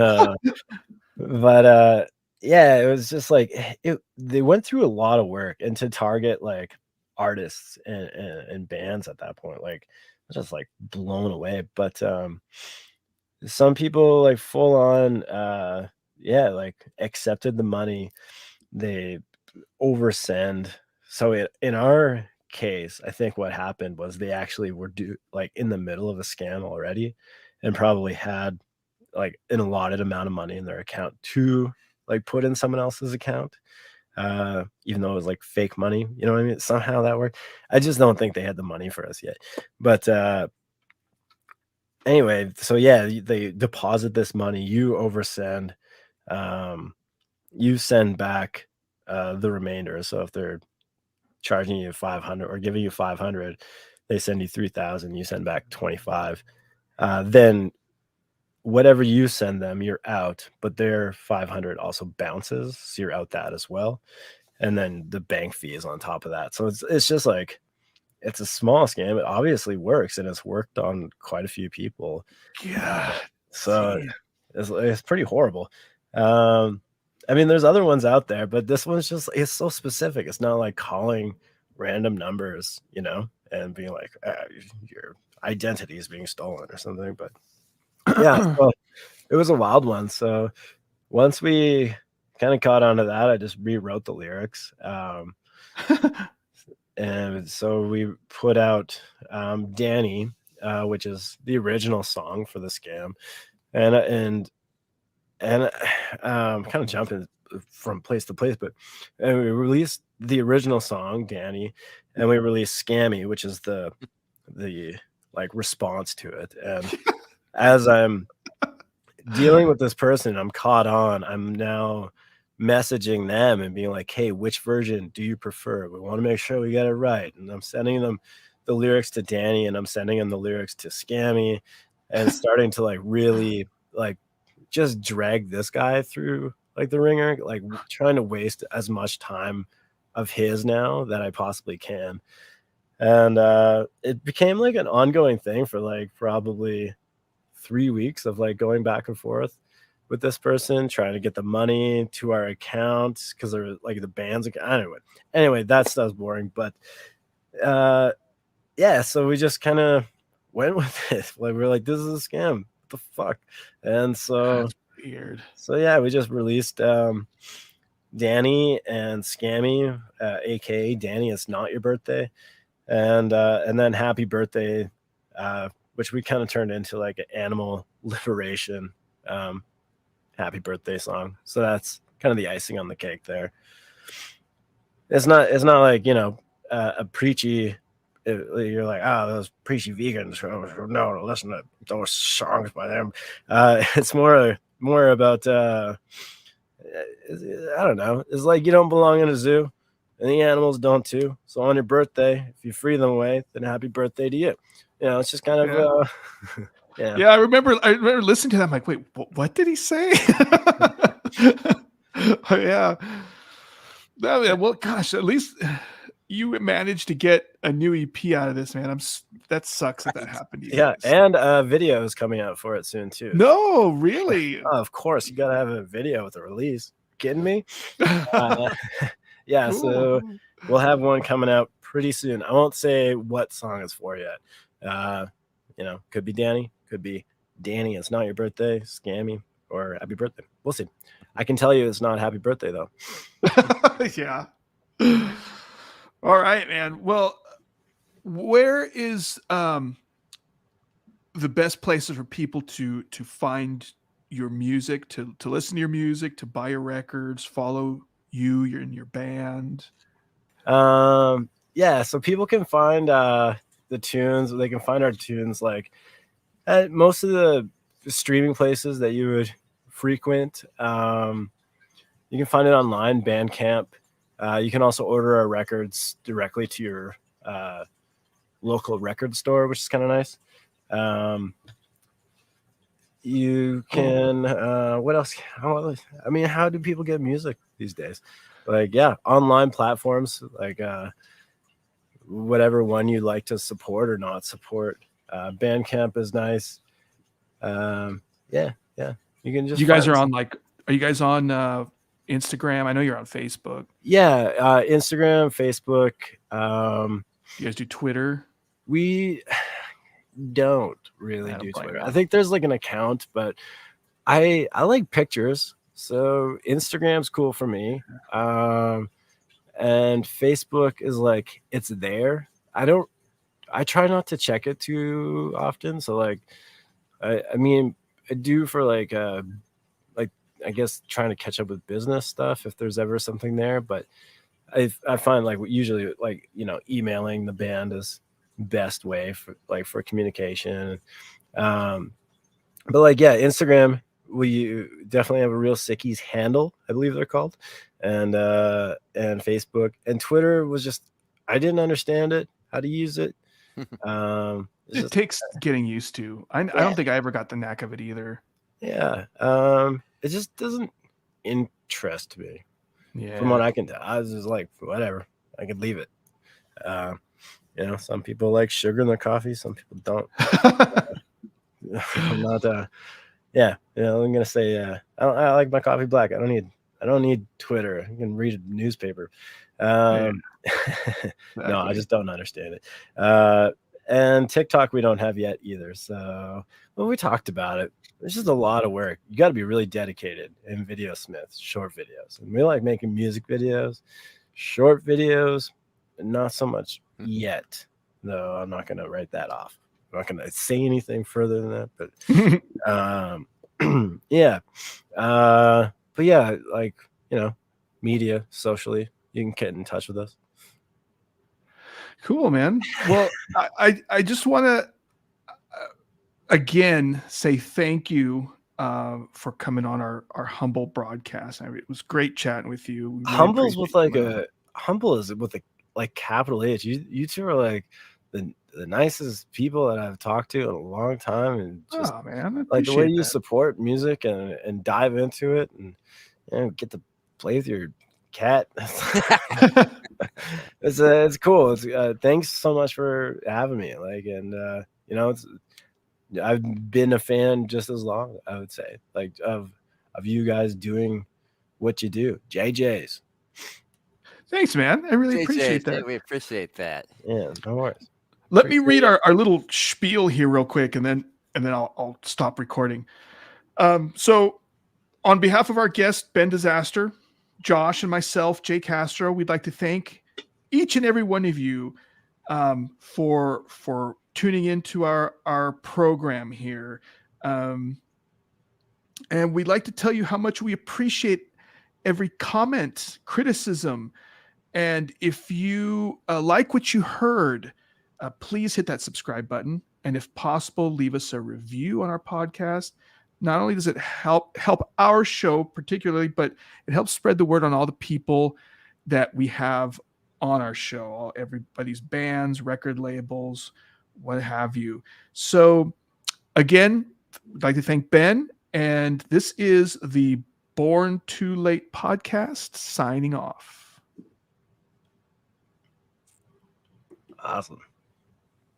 yeah, it was just like they went through a lot of work, and to target like artists and bands at that point, like I was just like blown away. But some people like full on like accepted the money. They oversend. So in our case, I think what happened was they actually were like in the middle of a scam already, and probably had like an allotted amount of money in their account to like put in someone else's account, even though it was like fake money. You know what I mean? Somehow that worked. I just don't think they had the money for us yet. But anyway, so yeah, they deposit this money, you oversend, you send back the remainder. So if they're charging you 500 or giving you 500, they send you 3,000, you send back 25. Then whatever you send them, you're out, but their 500 also bounces, so you're out that as well. And then the bank fee is on top of that. So it's just like, it's a small scam. It obviously works, and it's worked on quite a few people. Yeah. So it's pretty horrible. I mean, there's other ones out there, but this one's just, it's so specific. It's not like calling random numbers, and being like, your identity is being stolen or something. But yeah, so it was a wild one. So once we kind of caught on to that, I just rewrote the lyrics. And so we put out Danny, which is the original song for the scam, and kind of jumping from place to place, but we released the original song Danny, and we released Scammy, which is the like response to it. And as I'm dealing with this person, I'm caught on, I'm now messaging them and being like, hey, which version do you prefer? We want to make sure we get it right. And I'm sending them the lyrics to Danny, and I'm sending them the lyrics to Scammy, and starting to like really like just drag this guy through like the ringer, like trying to waste as much time of his now that I possibly can. And it became like an ongoing thing for like probably 3 weeks of like going back and forth with this person, trying to get the money to our account because they're like the band's account. Anyway, that stuff's boring. But yeah, so we just kind of went with it. Like we're like, this is a scam. What the fuck? And so That's weird. So yeah, we just released Danny and Scammy, aka Danny, it's not your birthday, and then Happy Birthday, which we kind of turned into like an animal liberation happy birthday song. So that's kind of the icing on the cake there. It's not like, a preachy, you're like, those preachy vegans, no, listen to those songs by them. It's more about I don't know, it's like you don't belong in a zoo and the animals don't too. So on your birthday, if you free them away, then happy birthday to you. It's just kind of Yeah, I remember listening to that. I'm like, wait, what did he say? Yeah. Well, gosh, at least you managed to get a new EP out of this, man. That sucks that happened to you. Yeah, guys. and a video is coming out for it soon too. No, really? Of course, you gotta have a video with a release. Kidding me? Yeah, Cool. so we'll have one coming out pretty soon. I won't say what song it's for yet. Could be Danny, could be Danny, it's not your birthday, Scammy, or happy birthday. We'll see. I can tell you it's not happy birthday though. Yeah. All right, man. Well, where is the best places for people to find your music, to listen to your music, to buy your records, follow you're in your band? Yeah, so people can find the tunes, they can find our tunes like at most of the streaming places that you would frequent. You can find it online, Bandcamp. You can also order our records directly to your local record store, which is kind of nice. You can what else? I mean, how do people get music these days? Like, yeah, online platforms, like whatever one you like to support or not support. Bandcamp is nice. Yeah, you can just, you guys are on are you guys on Instagram? I know you're on Facebook. Yeah, Instagram, Facebook. You guys do Twitter? We don't really do blame Twitter. you. I think there's like an account, but I like pictures, so Instagram's cool for me. And Facebook is like, it's there. I try not to check it too often. So like, I mean, I do for like I guess trying to catch up with business stuff if there's ever something there. But I find like usually like, emailing the band is best way for communication. But like, yeah, Instagram, we definitely have a Real Sickies handle, I believe they're called, and Facebook and Twitter was just, I didn't understand it, how to use it. It's It just, takes getting used to. I Yeah. don't think I ever got the knack of it either. yeah, it just doesn't interest me. Yeah. From what I can tell, I was just like, whatever, I could leave it. Some people like sugar in their coffee, some people don't. I'm not I'm gonna say I like my coffee black. I don't need Twitter. I can read a newspaper. No, I Exactly. just don't understand it. And TikTok we don't have yet either. So, well, we talked about it. It's just a lot of work. You got to be really dedicated in video smiths, short videos. And we like making music videos, short videos, not so much yet. No, I'm not gonna write that off. I'm not gonna say anything further than that, but yeah. But yeah, like, media, socially, you can get in touch with us. Cool, man. Well, I just want to again say thank you for coming on our humble broadcast. It was great chatting with you. We really Humble's with appreciate like you coming on. humble is with a like capital H. You two are like the nicest people that I've talked to in a long time, and just Oh man, I like the way appreciate you that. support music and dive into it, and get to play with your cat. It's cool. It's thanks so much for having me. Like, and I've been a fan just as long, I would say, like of you guys doing what you do. JJ's. Thanks, man. I really JJ, appreciate that. we appreciate that. Yeah, no worries. Let me read Appreciate our little spiel here real quick, and then I'll stop recording. So on behalf of our guest, Ben Disaster, Josh, and myself, Jay Castro, we'd like to thank each and every one of you for tuning into our program here. And we'd like to tell you how much we appreciate every comment, criticism, and if you like what you heard, please hit that subscribe button. And if possible, leave us a review on our podcast. Not only does it help our show particularly, but it helps spread the word on all the people that we have on our show, everybody's bands, record labels, what have you. So again, I'd like to thank Ben. And this is the Born Too Late podcast signing off. Awesome.